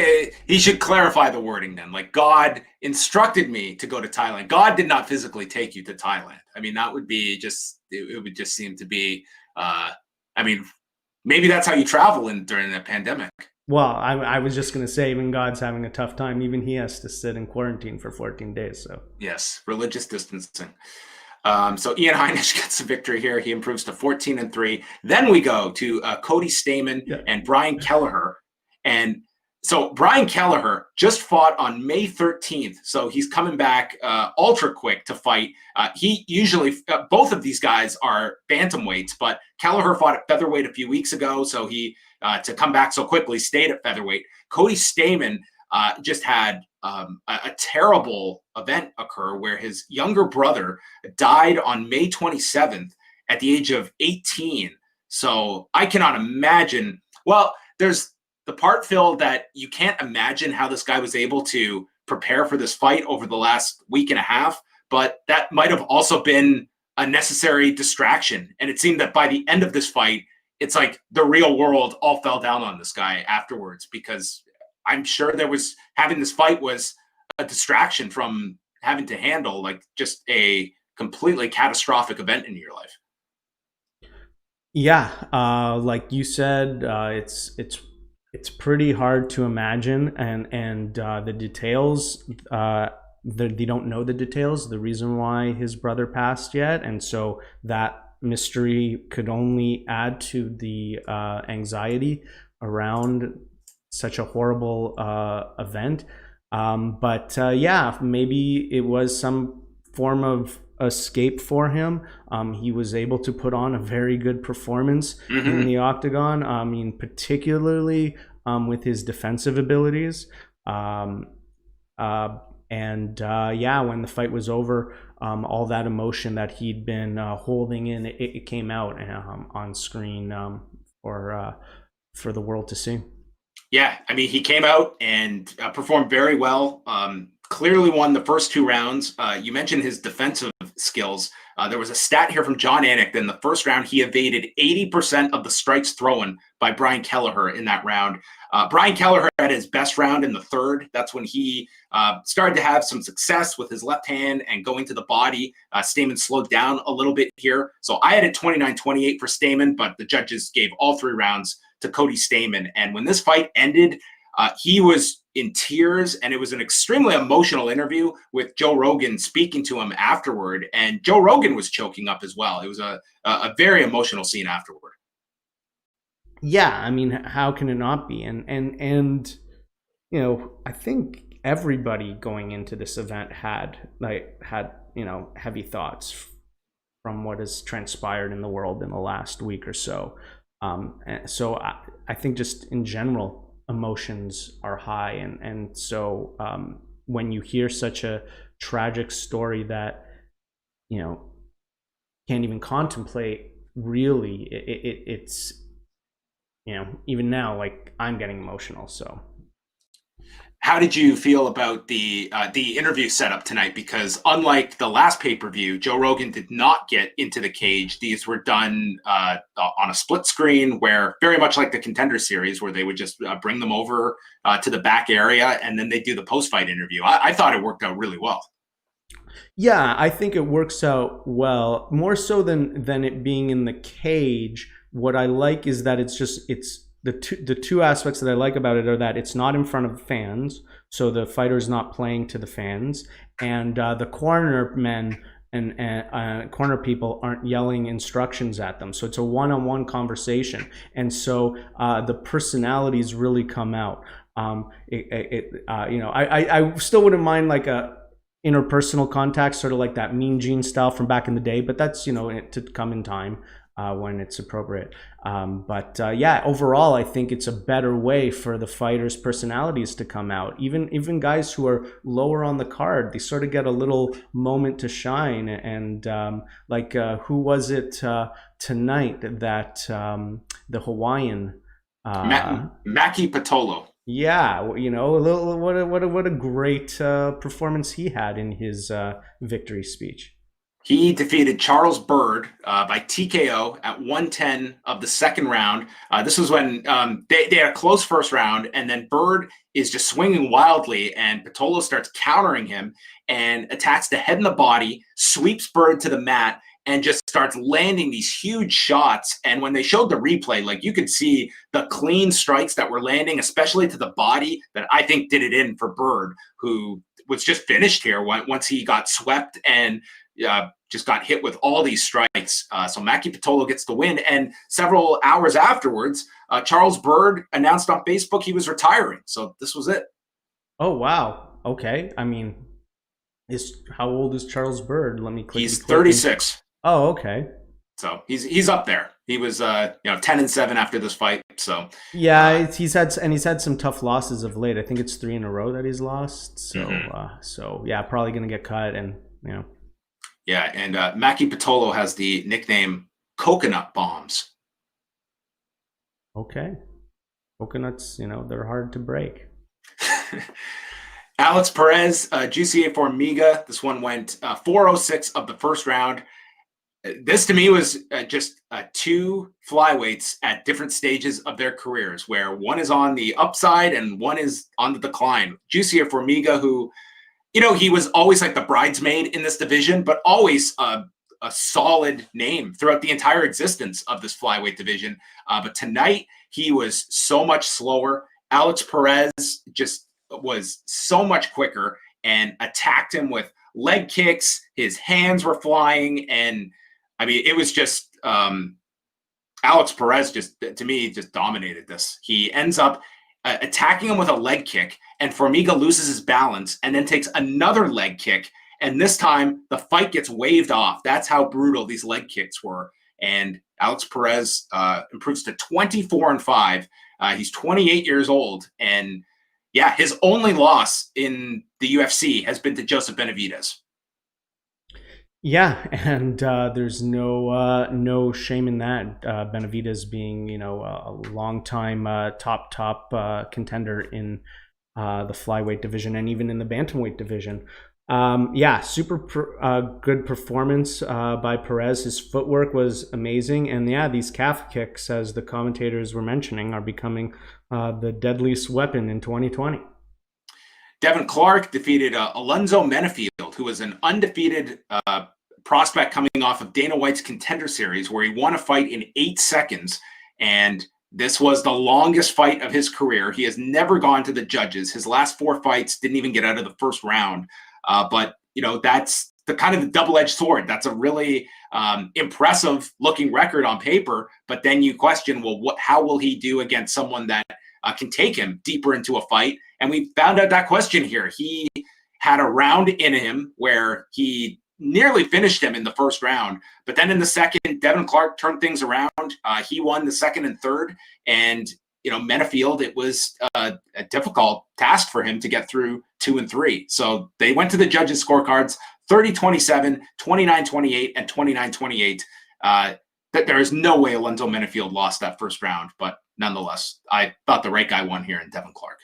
he should clarify the wording then. Like, God instructed me to go to Thailand. God did not physically take you to Thailand. I mean, that would be it would just seem to be, maybe that's how you travel during the pandemic. Well, I was just going to say, even God's having a tough time. Even he has to sit in quarantine for 14 days. So yes, religious distancing. So Ian Heinisch gets a victory here. He improves to 14-3. Then we go to Cody Stamen and Brian Kelleher. And So Brian Kelleher just fought on May 13th. So he's coming back ultra quick to fight. He usually, both of these guys are bantamweights, but Kelleher fought at featherweight a few weeks ago. So he, to come back so quickly, stayed at featherweight. Cody Stamann just had a terrible event occur where his younger brother died on May 27th at the age of 18. So I cannot imagine. Well, there's the part, Phil, that you can't imagine how this guy was able to prepare for this fight over the last week and a half, but that might have also been a necessary distraction. And it seemed that by the end of this fight, it's like the real world all fell down on this guy afterwards, because I'm sure having this fight was a distraction from having to handle like just a completely catastrophic event in your life. Yeah, like you said, it's pretty hard to imagine, and the details, they don't know the details, the reason why his brother passed yet, and so that mystery could only add to the anxiety around such a horrible event. But yeah, maybe it was some form of escape for him. He was able to put on a very good performance in the Octagon. I mean, particularly with his defensive abilities. Yeah, when the fight was over, all that emotion that he'd been holding in, it came out on screen for the world to see. Yeah, I mean, he came out and performed very well. Clearly won the first two rounds. You mentioned his defensive skills. There was a stat here from John Anik that in the first round, he evaded 80% of the strikes thrown by Brian Kelleher in that round. Brian Kelleher had his best round in the third. That's when he started to have some success with his left hand and going to the body. Stamann slowed down a little bit here. So I had it 29-28 for Stamann, but the judges gave all three rounds to Cody Stamann. And when this fight ended, he was in tears, and it was an extremely emotional interview with Joe Rogan speaking to him afterward. And Joe Rogan was choking up as well. It was a very emotional scene afterward. Yeah, I mean, how can it not be? And you know, I think everybody going into this event had heavy thoughts from what has transpired in the world in the last week or so. So I think just in general, emotions are high, and so when you hear such a tragic story that can't even contemplate, really, it's even now, like, I'm getting emotional. So how did you feel about the interview setup tonight? Because unlike the last pay-per-view, Joe Rogan did not get into the cage. These were done on a split screen, where very much like the Contender Series, where they would just bring them over to the back area, and then they do the post-fight interview. I thought it worked out really well. Yeah, I think it works out well, more so than it being in the cage. What I like is that it's the two aspects that I like about it are that it's not in front of fans, so the fighter's not playing to the fans, and the corner men and corner people aren't yelling instructions at them. So it's a one-on-one conversation, and so the personalities really come out. I still wouldn't mind like a interpersonal contact, sort of like that Mean Gene style from back in the day, but that's to come in time. When it's appropriate. Yeah, overall, I think it's a better way for the fighters' personalities to come out. Even guys who are lower on the card, they sort of get a little moment to shine. And who was it tonight that the Hawaiian Maki Pitolo? Yeah, what a great performance he had in his victory speech. He defeated Charles Byrd by TKO at 110 of the second round. This was when they had a close first round, and then Byrd is just swinging wildly, and Pitolo starts countering him and attacks the head and the body, sweeps Byrd to the mat, and just starts landing these huge shots. And when they showed the replay, like, you could see the clean strikes that were landing, especially to the body, that I think did it in for Byrd, who was just finished here once he got swept. And just got hit with all these strikes. So Magny Pitolo gets the win. And several hours afterwards, Charles Byrd announced on Facebook he was retiring. So this was it. Oh, wow. Okay. I mean, how old is Charles Byrd? Let me click. He's 36. Oh, okay. So he's up there. He was 10-7 after this fight. So yeah, he's had some tough losses of late. I think it's 3 in a row that he's lost. So so yeah, probably gonna get cut, and Yeah, and Magny Pitolo has the nickname Coconut Bombs. Okay, coconuts, they're hard to break. Alex Perez, GCA Formiga. This one went 4:06 of the first round. This to me was just two flyweights at different stages of their careers, where one is on the upside and one is on the decline. GCA Formiga, who, he was always like the bridesmaid in this division, but always a solid name throughout the entire existence of this flyweight division. But tonight, he was so much slower. Alex Perez just was so much quicker and attacked him with leg kicks. His hands were flying, and I mean, it was just Alex Perez to me, just dominated this. He ends up attacking him with a leg kick, and Formiga loses his balance and then takes another leg kick. And this time, the fight gets waved off. That's how brutal these leg kicks were. And Alex Perez improves to 24-5. He's 28 years old. And yeah, his only loss in the UFC has been to Joseph Benavidez. Yeah, and there's no shame in that. Benavidez being, a long-time top contender in the flyweight division and even in the bantamweight division. Super good performance by Perez. His footwork was amazing, and yeah, these calf kicks, as the commentators were mentioning, are becoming the deadliest weapon in 2020. Devin Clark defeated Alonzo Menafield, who was an undefeated prospect coming off of Dana White's Contender Series, where he won a fight in 8 seconds. And this was the longest fight of his career. He has never gone to the judges. His last 4 fights didn't even get out of the first round. But that's the kind of the double-edged sword. That's a really impressive looking record on paper. But then you question, well, how will he do against someone that can take him deeper into a fight? And we found out that question here. He had a round in him where he nearly finished him in the first round. But then in the second, Devin Clark turned things around. He won the second and third. And, Menafield, it was a difficult task for him to get through 2 and 3. So they went to the judges' scorecards, 30-27, 29-28, and 29-28. That there is no way Alonzo Menafield lost that first round. But nonetheless, I thought the right guy won here in Devin Clark.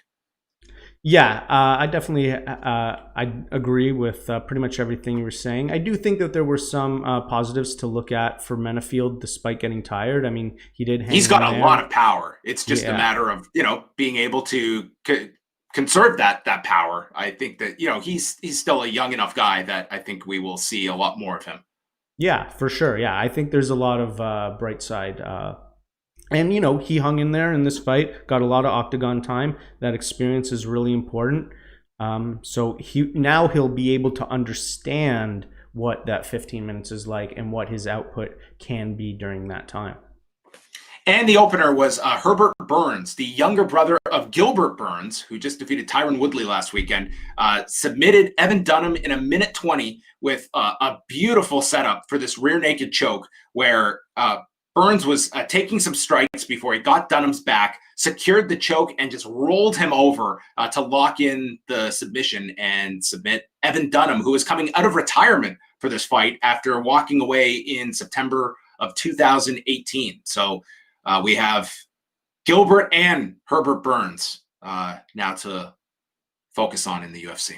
Yeah, I definitely I agree with pretty much everything you were saying. I do think that there were some positives to look at for Menafield, despite getting tired. I mean, he's got a lot of power. It's just a matter of being able to conserve that power. I think that he's still a young enough guy that I think we will see a lot more of him. Yeah, for sure. Yeah, I think there's a lot of bright side. And, he hung in there in this fight, got a lot of Octagon time. That experience is really important. So he'll be able to understand what that 15 minutes is like and what his output can be during that time. And the opener was Herbert Burns, the younger brother of Gilbert Burns, who just defeated Tyron Woodley last weekend, submitted Evan Dunham in 1:20 with a beautiful setup for this rear naked choke where Burns was taking some strikes before he got Dunham's back, secured the choke, and just rolled him over to lock in the submission and submit Evan Dunham, who was coming out of retirement for this fight after walking away in September of 2018. So we have Gilbert and Herbert Burns now to focus on in the UFC.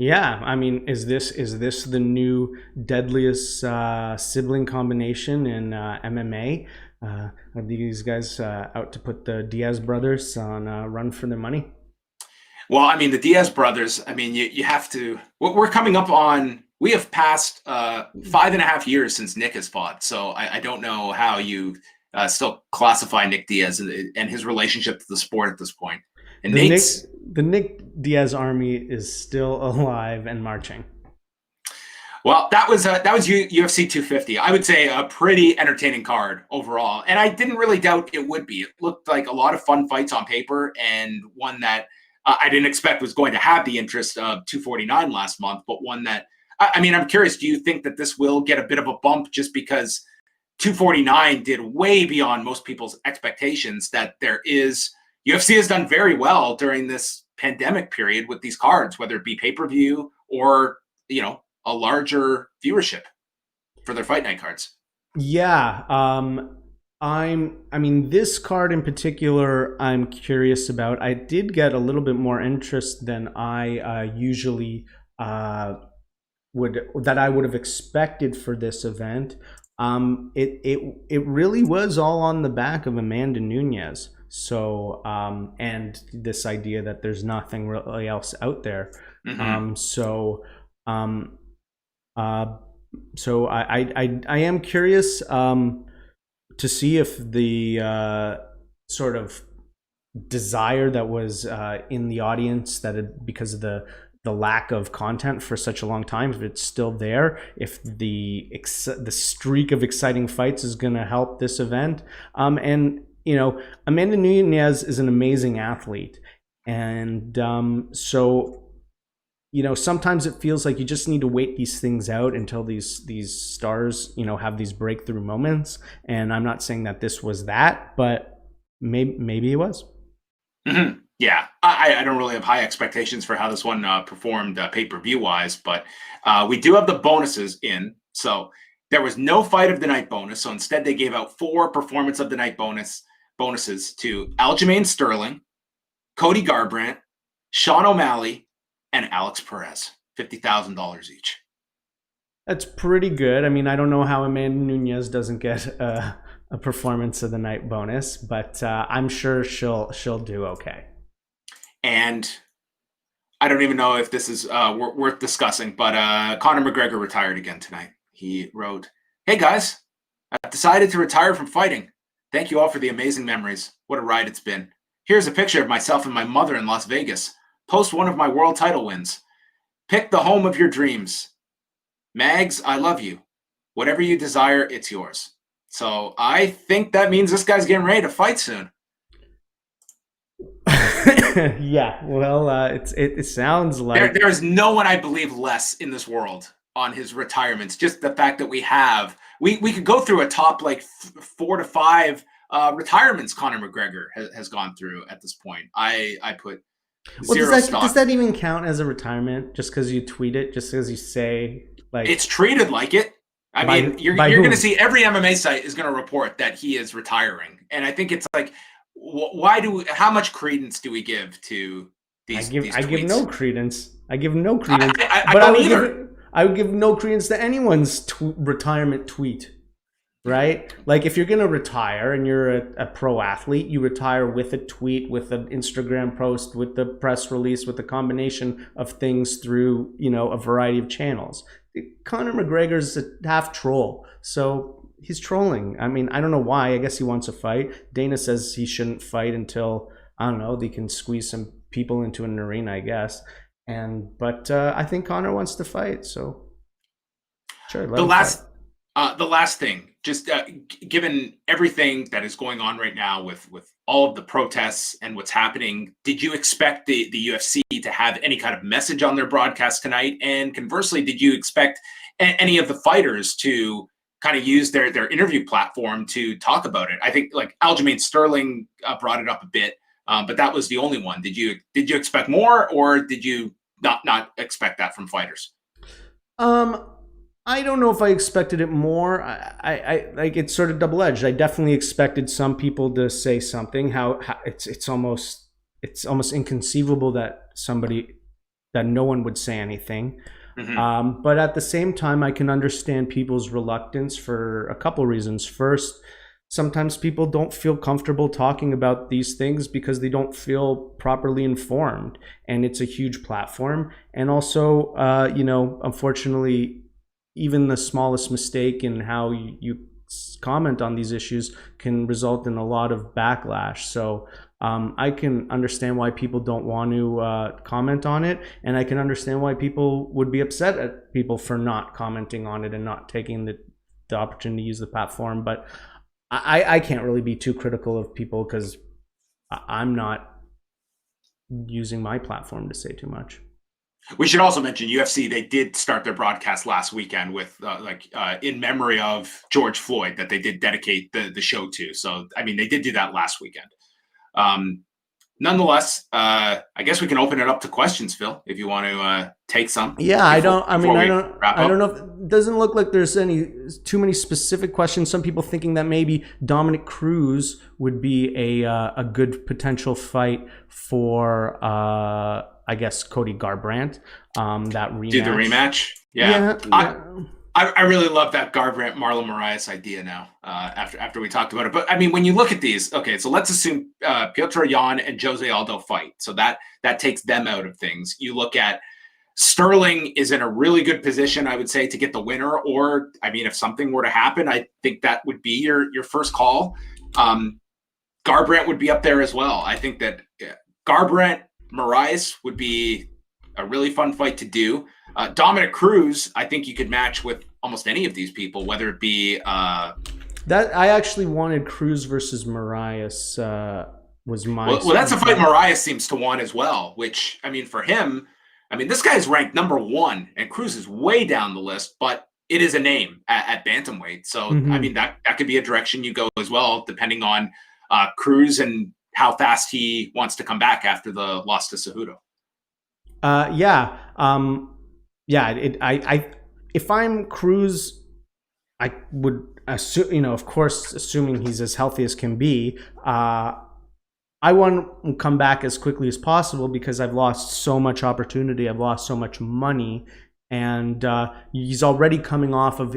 Yeah, I mean, is this the new deadliest sibling combination in MMA? Are these guys out to put the Diaz brothers on a run for their money? Well, I mean, the Diaz brothers, I mean, you have to, we're coming up on, we have passed 5.5 years since Nick has fought. So I don't know how you still classify Nick Diaz and his relationship to the sport at this point. And the Nick Diaz army is still alive and marching. Well, that was UFC 250. I would say a pretty entertaining card overall, and I didn't really doubt it would be. It looked like a lot of fun fights on paper, and one that I didn't expect was going to have the interest of 249 last month, but one that I mean, I'm curious. Do you think that this will get a bit of a bump just because 249 did way beyond most people's expectations? That there is UFC has done very well during this pandemic period with these cards, whether it be pay per view or a larger viewership for their fight night cards. Yeah. I mean, this card in particular, I'm curious about. I did get a little bit more interest than I usually that I would have expected for this event. It really was all on the back of Amanda Nunes. So and this idea that there's nothing really else out there. Mm-hmm. So I am curious to see if the sort of desire that was in the audience because of the lack of content for such a long time, if it's still there, if the streak of exciting fights is going to help this event. And Amanda Nunes is an amazing athlete, and so sometimes it feels like you just need to wait these things out until these stars have these breakthrough moments. And I'm not saying that this was that, but maybe it was. Mm-hmm. Yeah, I don't really have high expectations for how this one performed pay-per-view wise, but we do have the bonuses in. So there was no fight of the night bonus. So instead they gave out 4 performance of the night bonuses to Aljamain Sterling, Cody Garbrandt, Sean O'Malley, and Alex Perez, $50,000 each. That's pretty good. I mean, I don't know how Amanda Nunes doesn't get a performance of the night bonus, but I'm sure she'll do okay. And I don't even know if this is worth discussing, but Conor McGregor retired again tonight. He wrote, "Hey guys, I've decided to retire from fighting. Thank you all for the amazing memories. What a ride it's been. Here's a picture of myself and my mother in Las Vegas. Post one of my world title wins. Pick the home of your dreams. Mags, I love you. Whatever you desire, it's yours." So I think that means this guy's getting ready to fight soon. Yeah, well, it sounds like there is no one I believe less in this world on his retirements. Just the fact that we could go through a top like 4 to 5 retirements Conor McGregor has gone through at this point. I put zero stock. Does that even count as a retirement? Just because you tweet it, just because you say like it's treated like it. I mean, you're going to see every MMA site is going to report that he is retiring, and I think it's like, how much credence do we give to these tweets? I give no credence. I give no credence. I would give no credence to anyone's retirement tweet, right? Like if you're going to retire and you're a pro athlete, you retire with a tweet, with an Instagram post, with the press release, with a combination of things through, a variety of channels. Conor McGregor's a half troll, so he's trolling. I mean, I don't know why. I guess he wants to fight. Dana says he shouldn't fight until, I don't know, they can squeeze some people into an arena, I guess. But I think Conor wants to fight, so sure. The last thing, just given everything that is going on right now with all of the protests and what's happening, did you expect the UFC to have any kind of message on their broadcast tonight? And conversely, did you expect any of the fighters to kind of use their interview platform to talk about it? I think like Aljamain Sterling brought it up a bit, but that was the only one. Did you expect more, or did you not expect that from fighters? I don't know if I expected it more. I like it's sort of double-edged. I definitely expected some people to say something. How it's almost inconceivable that no one would say anything. Mm-hmm. But at the same time, I can understand people's reluctance for a couple reasons. First, sometimes people don't feel comfortable talking about these things because they don't feel properly informed, and it's a huge platform. And also, unfortunately, even the smallest mistake in how you comment on these issues can result in a lot of backlash. So I can understand why people don't want to comment on it, and I can understand why people would be upset at people for not commenting on it and not taking the opportunity to use the platform. But I can't really be too critical of people because I'm not using my platform to say too much. We should also mention UFC. They did start their broadcast last weekend with in memory of George Floyd, that they did dedicate the show to. So, I mean, they did do that last weekend. Nonetheless, I guess we can open it up to questions, Phil, if you want to take some. Yeah, I don't know if it doesn't look like there's too many specific questions. Some people thinking that maybe Dominic Cruz would be a good potential fight for I guess Cody Garbrandt. That rematch. Do the rematch? Yeah. I really love that Garbrandt Marlon Moraes idea now. After we talked about it, but I mean, when you look at these, okay, so let's assume Piotr Yawn and Jose Aldo fight, so that takes them out of things. You look at Sterling is in a really good position, I would say, to get the winner. Or, I mean, if something were to happen, I think that would be your first call. Garbrandt would be up there as well. I think that Garbrandt Moraes would be a really fun fight to do. Dominic Cruz, I think you could match with almost any of these people, whether it be that I actually wanted Cruz versus Moraes was my well, that's a fight Moraes seems to want as well, which, I mean, for him, I mean, this guy's ranked #1 and Cruz is way down the list, but it is a name at bantamweight. So, I mean, that could be a direction you go as well, depending on Cruz and how fast he wants to come back after the loss to Cejudo. If I'm Cruz, I would assume, of course, assuming he's as healthy as can be, I want to come back as quickly as possible because I've lost so much opportunity. I've lost so much money. And he's already coming off of,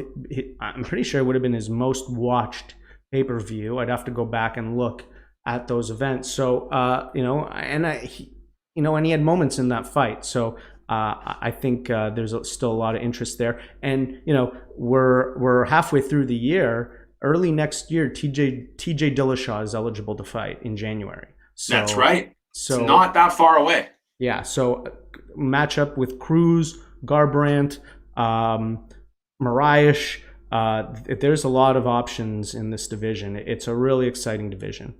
I'm pretty sure it would have been his most watched pay-per-view. I'd have to go back and look at those events. So, and he had moments in that fight. So I think there's still a lot of interest there. And, we're halfway through the year. Early next year, TJ Dillashaw is eligible to fight in January. So, that's right. So it's not that far away. Yeah. So matchup with Cruz, Garbrandt, Moraes. There's a lot of options in this division. It's a really exciting division.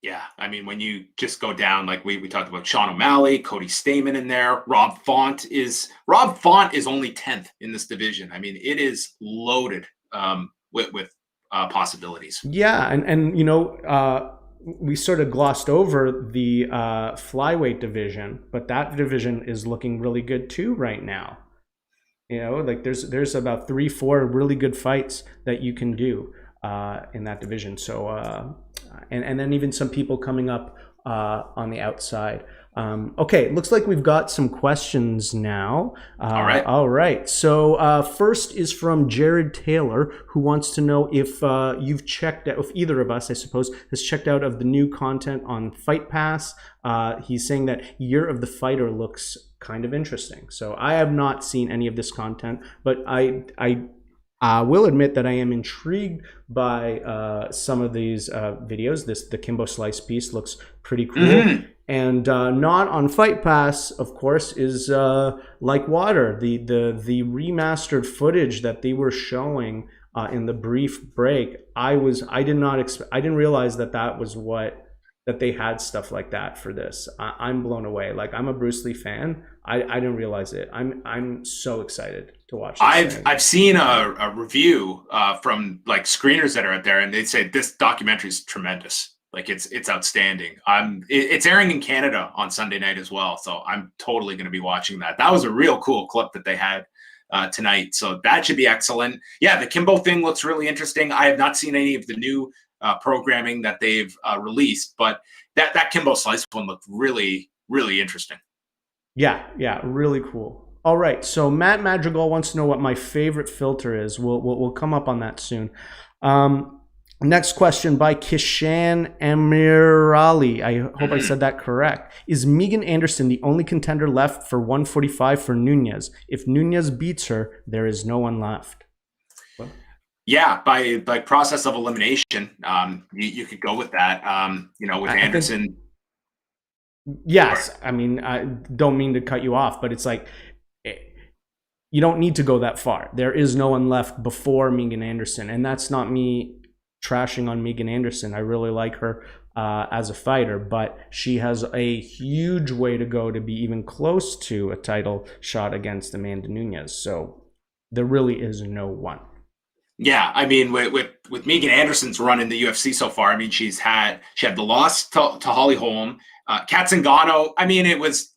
Yeah, I mean, when you just go down, like we talked about Sean O'Malley, Cody Stamen in there, Rob Font is only 10th in this division. I mean, it is loaded with possibilities. Yeah, and we sort of glossed over the flyweight division, but that division is looking really good too right now. Like there's about 3-4 really good fights that you can do in that division. So and then even some people coming up on the outside. Okay, looks like we've got some questions now. All right. So first is from Jared Taylor, who wants to know if you've checked out, if either of us, I suppose, has checked out of the new content on Fight Pass. He's saying that Year of the Fighter looks kind of interesting. So I have not seen any of this content, but I will admit that I am intrigued by some of these videos. The Kimbo Slice piece looks pretty cool. Mm-hmm. And not on Fight Pass, of course, is Like Water. The remastered footage that they were showing in the brief break. I didn't realize that they had stuff like that for this. I'm blown away. Like, I'm a Bruce Lee fan. I didn't realize it. I'm so excited to watch this. I've seen a review from like screeners that are out there, and they say this documentary is tremendous. Like it's outstanding. It's airing in Canada on Sunday night as well, so I'm totally going to be watching that. That was a real cool clip that they had tonight, so that should be excellent. Yeah, the Kimbo thing looks really interesting. I have not seen any of the new programming that they've released, but that Kimbo Slice one looked really, really interesting. Yeah, really cool. All right, so Matt Madrigal wants to know what my favorite filter is. We'll come up on that soon. Next question by Kishan Amirali. I hope I said that correct. Is Megan Anderson the only contender left for 145 for Nunes? If Nunes beats her, there is no one left. What? Yeah, by process of elimination, you could go with that. With Anderson. Yes, I mean, I don't mean to cut you off, but it's like eh, you don't need to go that far. There is no one left before Megan Anderson, and that's not me trashing on Megan Anderson. I really like her as a fighter, but she has a huge way to go to be even close to a title shot against Amanda Nunes. So there really is no one. Yeah, I mean, with Megan Anderson's run in the UFC so far, I mean, she had the loss to Holly Holm, Katzengano. I mean, it was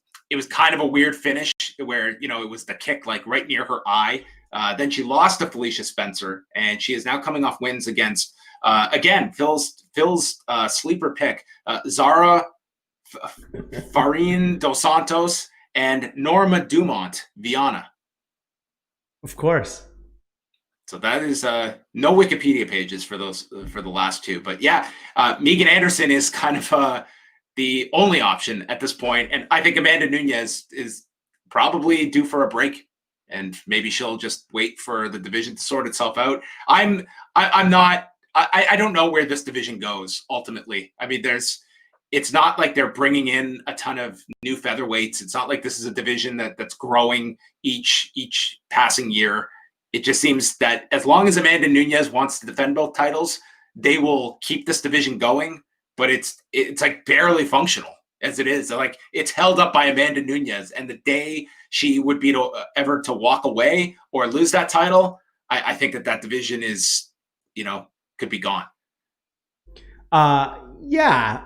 kind of a weird finish where it was the kick like right near her eye. Then she lost to Felicia Spencer, and she is now coming off wins against again Phil's sleeper pick, Zara Farin dos Santos and Norma Dumont Viana. Of course. So that is no Wikipedia pages for those for the last two, but yeah, Megan Anderson is kind of the only option at this point, and I think Amanda Nunes is probably due for a break, and maybe she'll just wait for the division to sort itself out. I'm not. I don't know where this division goes ultimately. I mean, it's not like they're bringing in a ton of new featherweights. It's not like this is a division that's growing each passing year. It just seems that as long as Amanda Nunes wants to defend both titles, they will keep this division going. But it's like barely functional as it is. Like it's held up by Amanda Nunes, and the day she would be ever to walk away or lose that title, I think that division is, could be gone. Yeah,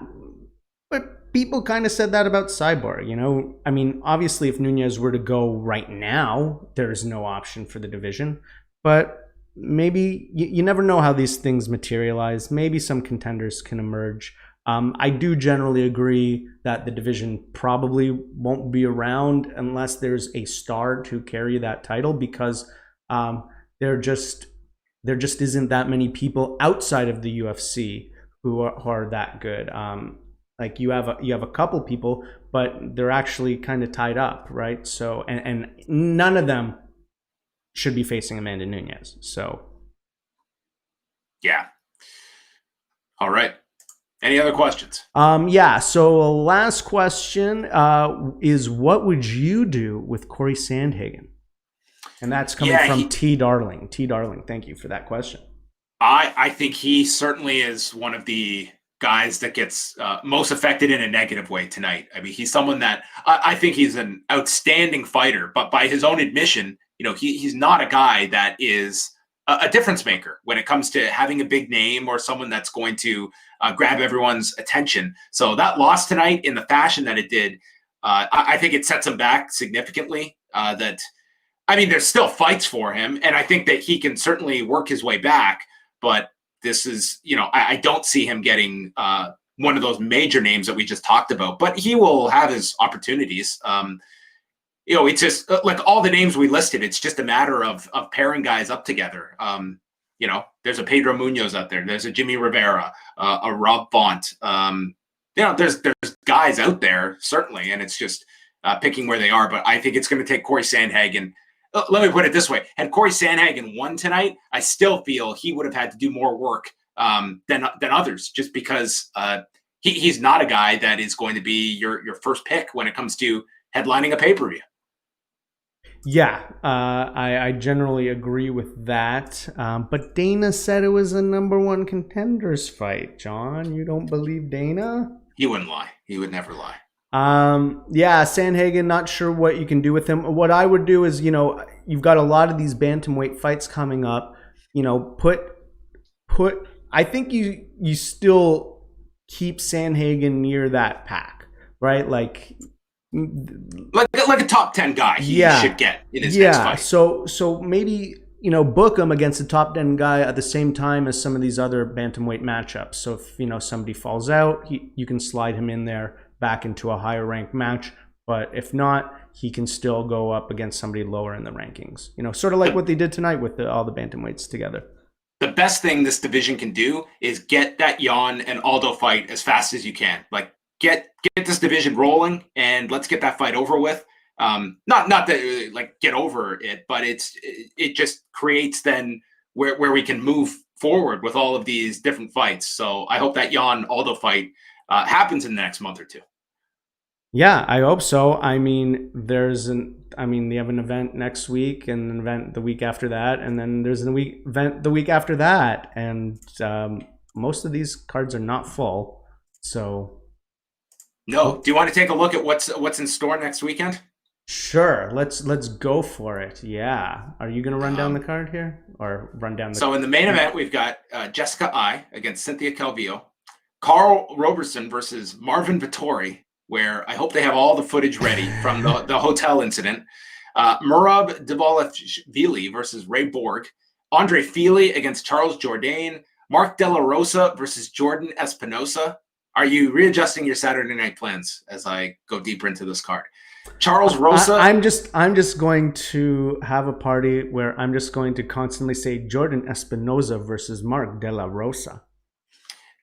but people kind of said that about Cyborg. I mean, obviously, if Nunes were to go right now, there's no option for the division. But maybe you never know how these things materialize. Maybe some contenders can emerge. I do generally agree that the division probably won't be around unless there's a star to carry that title, because there just isn't that many people outside of the UFC who are that good. Like you have a couple people, but they're actually kind of tied up, right? So and none of them should be facing Amanda Nunes. So yeah. All right. Any other questions? Yeah. So last question is, what would you do with Cory Sandhagen? And that's coming from T Darling. T Darling, thank you for that question. I think he certainly is one of the guys that gets most affected in a negative way tonight. I mean, he's someone that I think he's an outstanding fighter, but by his own admission, he's not a guy that is a difference maker when it comes to having a big name or someone that's going to grab everyone's attention. So that loss tonight in the fashion that it did, I think it sets him back significantly. There's still fights for him, and I think that he can certainly work his way back, but this is, I don't see him getting one of those major names that we just talked about, but he will have his opportunities. It's just like all the names we listed, it's just a matter of pairing guys up together. There's a Pedro Munoz out there. There's a Jimmy Rivera, a Rob Font. There's guys out there, certainly, and it's just picking where they are. But I think it's going to take Cory Sandhagen. Let me put it this way. Had Cory Sandhagen won tonight, I still feel he would have had to do more work than others, just because he's not a guy that is going to be your first pick when it comes to headlining a pay-per-view. Yeah, I generally agree with that. But Dana said it was a number one contenders fight. John, you don't believe Dana? He wouldn't lie. He would never lie. Yeah, Sandhagen, not sure what you can do with him. What I would do is, you've got a lot of these bantamweight fights coming up. I think you still keep Sandhagen near that pack, right? Like a top 10 guy he should get in his next fight. So maybe, book him against the top 10 guy at the same time as some of these other bantamweight matchups. So if, somebody falls out, you can slide him in there back into a higher ranked match. But if not, he can still go up against somebody lower in the rankings. Sort of like what they did tonight with all the bantamweights together. The best thing this division can do is get that Yawn and Aldo fight as fast as you can. Like, get this division rolling, and let's get that fight over with. Not that like get over it, but it just creates then where we can move forward with all of these different fights. So I hope that Yawn Aldo fight happens in the next month or two. Yeah, I hope so. I mean, they have an event next week and an event the week after that, and then there's an event the week after that, and most of these cards are not full. So, No. oh, Do you want to take a look at what's in store next weekend? sure, let's go for it. Yeah, are you gonna run down the Um, card here, or run down the? so in the main event, we've got Jessica I against Cynthia Calvillo, Carl Roberson versus Marvin Vittori, where I hope they have all the footage ready from the hotel incident. Murab Dvalishvili versus Ray Borg, Andre Feely against Charles Jourdain, Mark De La Rosa versus Jordan Espinosa. Are you readjusting your Saturday night plans as I go deeper into this card? Charles Rosa. I'm just going to have a party where I'm just going to constantly say Jordan Espinosa versus Mark De La Rosa.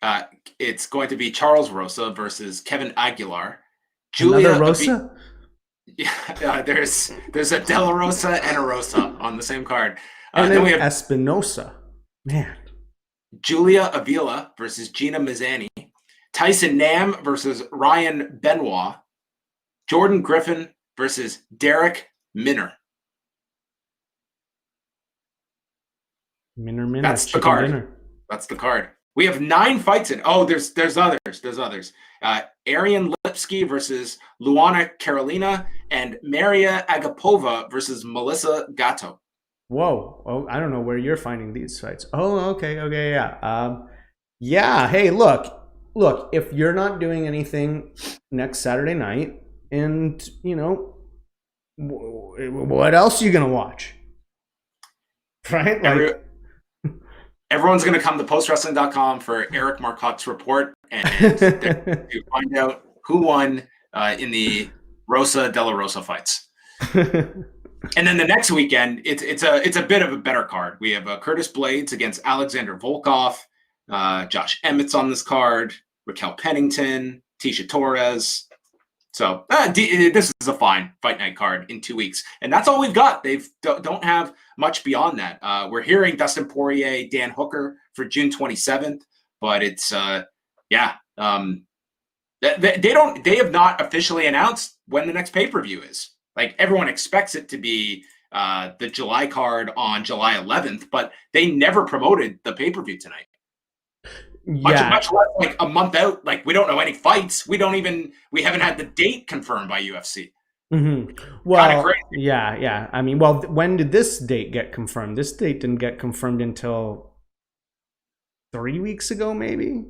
Uh, it's going to be Charles Rosa versus Kevin Aguilar. Another Julia. Rosa? Yeah, there's a De La Rosa and a Rosa on the same card. And Then then we have Espinosa. Man. Julia Avila versus Gina Mazzani, Tyson Nam versus Ryan Benoit, Jordan Griffin versus Derek Minner. Minner, That's the chicken card. dinner. That's the card. We have 9 fights in. Oh, there's others. There's others. Arian Lipsky versus Luana Carolina, and Maria Agapova versus Melissa Gatto. Whoa. Oh, I don't know where you're finding these fights. Oh, okay, yeah. Yeah, hey, look, if you're not doing anything next Saturday night, and, what else are you going to watch? Right? Everyone's going to come to postwrestling.com for Eric Marcotte's report and to find out who won in the Rosa De La Rosa fights. And then the next weekend, it's a bit of a better card. We have Curtis Blades against Alexander Volkov, Josh Emmett's on this card, Raquel Pennington, Tisha Torres. So this is a fine fight night card in 2 weeks, and that's all we've got. They don't have much beyond that. We're hearing Dustin Poirier, Dan Hooker for June 27th, but it's they have not officially announced when the next pay-per-view is. Like, everyone expects it to be the July card on July 11th, but they never promoted the pay-per-view tonight. Yeah. Much less like a month out. Like, we don't know any fights. We haven't had the date confirmed by UFC. Mm-hmm. Well, yeah. I mean, well, when did this date get confirmed? This date didn't get confirmed until 3 weeks ago, maybe.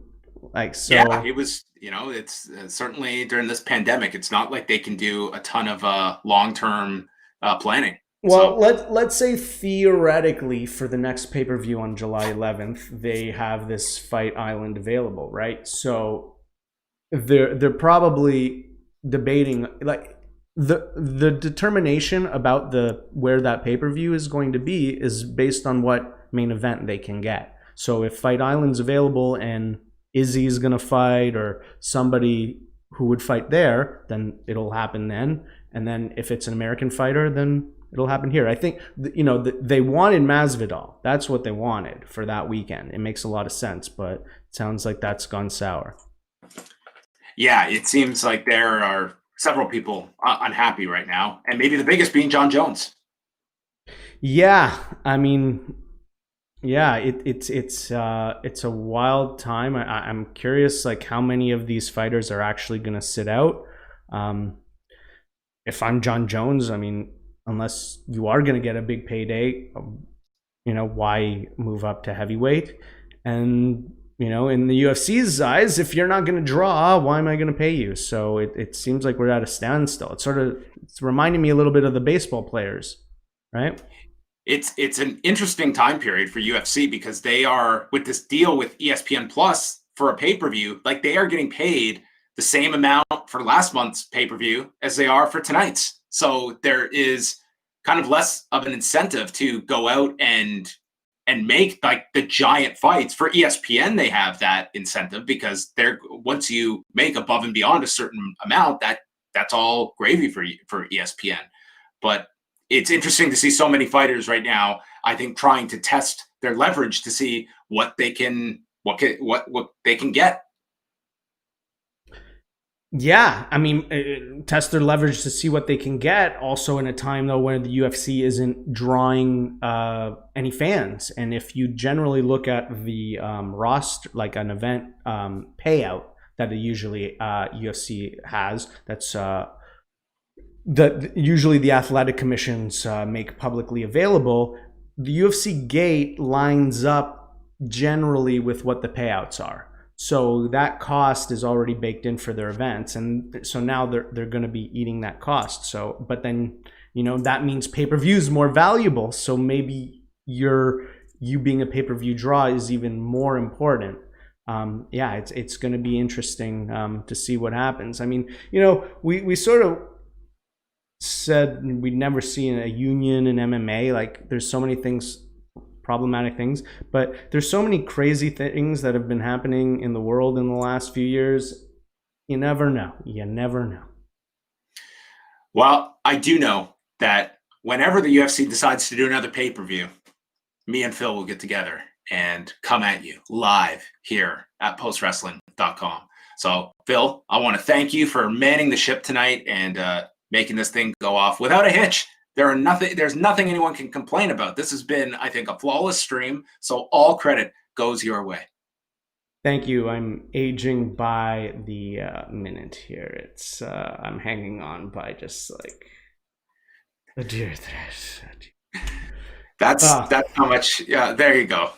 Yeah, it was. It's certainly during this pandemic. It's not like they can do a ton of long-term planning. Well, let's say theoretically for the next pay-per-view on July 11th, they have this Fight Island available, right? So they're probably debating, like, the determination about where that pay-per-view is going to be is based on what main event they can get. So if Fight Island's available and Izzy's going to fight, or somebody who would fight there, then it'll happen then. And then if it's an American fighter, then it'll happen here. I think, they wanted Masvidal. That's what they wanted for that weekend. It makes a lot of sense, but it sounds like that's gone sour. Yeah, it seems like there are several people unhappy right now, and maybe the biggest being John Jones. Yeah, I mean, yeah, it's a wild time. I'm curious, like, how many of these fighters are actually going to sit out. If I'm John Jones, I mean, unless you are going to get a big payday, why move up to heavyweight? And, in the UFC's eyes, if you're not going to draw, why am I going to pay you? So it seems like we're at a standstill. It's reminding me a little bit of the baseball players, right? It's an interesting time period for UFC because they are, with this deal with ESPN Plus for a pay-per-view, like, they are getting paid the same amount for last month's pay-per-view as they are for tonight's. So there is kind of less of an incentive to go out and make, like, the giant fights. For ESPN, they have that incentive because once you make above and beyond a certain amount, that's all gravy for ESPN. But it's interesting to see so many fighters right now, I think, trying to test their leverage to see what they can get. Yeah, I mean, test their leverage to see what they can get. Also, in a time though where the UFC isn't drawing any fans, and if you generally look at the roster, like an event payout that usually UFC has, that's that usually the athletic commissions make publicly available. The UFC gate lines up generally with what the payouts are. So that cost is already baked in for their events, and so now they're going to be eating that cost. So, but then that means pay-per-view is more valuable. So maybe you being a pay-per-view draw is even more important. Yeah, it's going to be interesting to see what happens. I mean, we sort of said we'd never seen a union in MMA. Like, there's so many things, problematic things, but there's so many crazy things that have been happening in the world in the last few years. You never know. Well, I do know that whenever the UFC decides to do another pay-per-view, me and Phil will get together and come at you live here at postwrestling.com. So, Phil, I want to thank you for manning the ship tonight and making this thing go off without a hitch. There's nothing anyone can complain about. This has been, I think, a flawless stream. So all credit goes your way. Thank you. I'm aging by the minute here. It's I'm hanging on by just like a dear thread. That's how much. Yeah, there you go.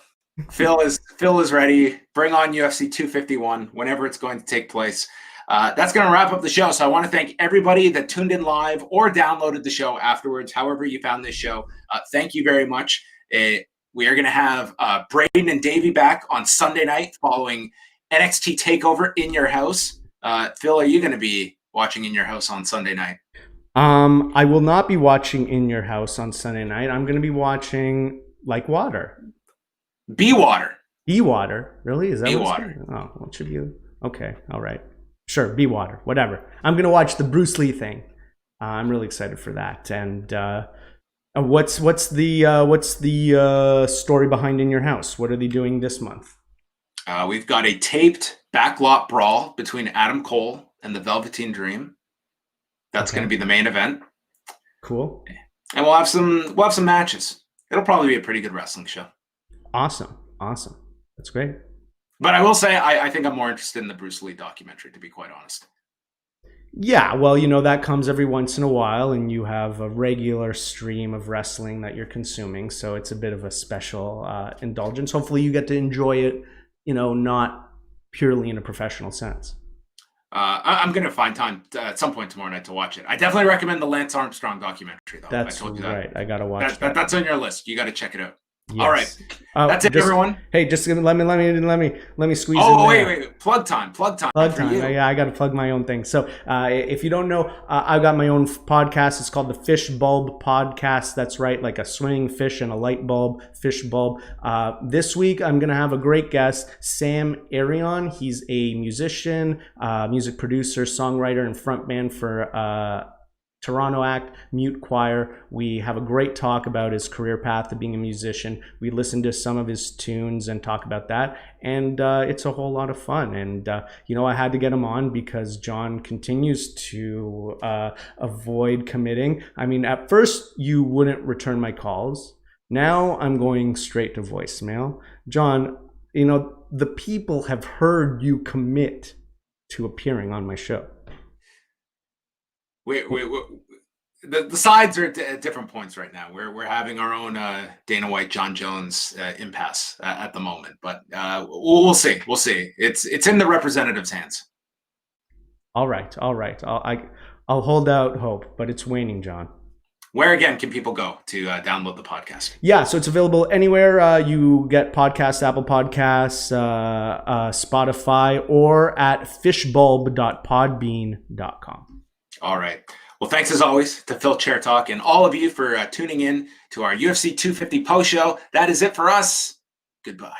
Phil is ready. Bring on UFC 251 whenever it's going to take place. That's going to wrap up the show. So I want to thank everybody that tuned in live or downloaded the show afterwards, however you found this show. Thank you very much. We are going to have Braden and Davey back on Sunday night following NXT TakeOver in your house. Phil, are you going to be watching in your house on Sunday night? I will not be watching in your house on Sunday night. I'm going to be watching Like Water. Be Water. Be Water. Really? Is that Be what Water? Oh, what should you? Okay. All right. Sure, Be Water, whatever. I'm going to watch the Bruce Lee thing. I'm really excited for that. And what's the story behind In Your House? What are they doing this month? We've got a taped backlot brawl between Adam Cole and the Velveteen Dream. That's going to be the main event. Cool. And we'll have some matches. It'll probably be a pretty good wrestling show. Awesome. That's great. But I will say, I think I'm more interested in the Bruce Lee documentary, to be quite honest. Yeah, well, that comes every once in a while, and you have a regular stream of wrestling that you're consuming, so it's a bit of a special indulgence. Hopefully you get to enjoy it, not purely in a professional sense. I'm going to find time at some point tomorrow night to watch it. I definitely recommend the Lance Armstrong documentary, though. That's I told you that. Right. I got to watch that. That's on your list. You got to check it out. Yes. All right. That's it, everyone. Hey, just let me squeeze in. Oh, wait. Plug time. Plug time. Yeah, I got to plug my own thing. So if you don't know, I've got my own podcast. It's called the Fish Bulb Podcast. That's right. Like a swimming fish and a light bulb, fish bulb. This week, I'm going to have a great guest, Sam Arion. He's a musician, music producer, songwriter, and frontman for Toronto act, Mute Choir. We have a great talk about his career path to being a musician. We listen to some of his tunes and talk about that, and it's a whole lot of fun. And I had to get him on because John continues to avoid committing. I mean, at first you wouldn't return my calls. Now I'm going straight to voicemail. John, the people have heard you commit to appearing on my show. The sides are at different points right now. We're having our own Dana White, John Jones impasse at the moment, but we'll see. We'll see. It's in the representatives' hands. All right. I'll hold out hope, but it's waning, John. Where again can people go to download the podcast? Yeah, so it's available anywhere you get podcasts, Apple Podcasts, Spotify, or at fishbulb.podbean.com. All right. Well, thanks as always to Phil Chertok and all of you for tuning in to our UFC 250 post show. That is it for us. Goodbye.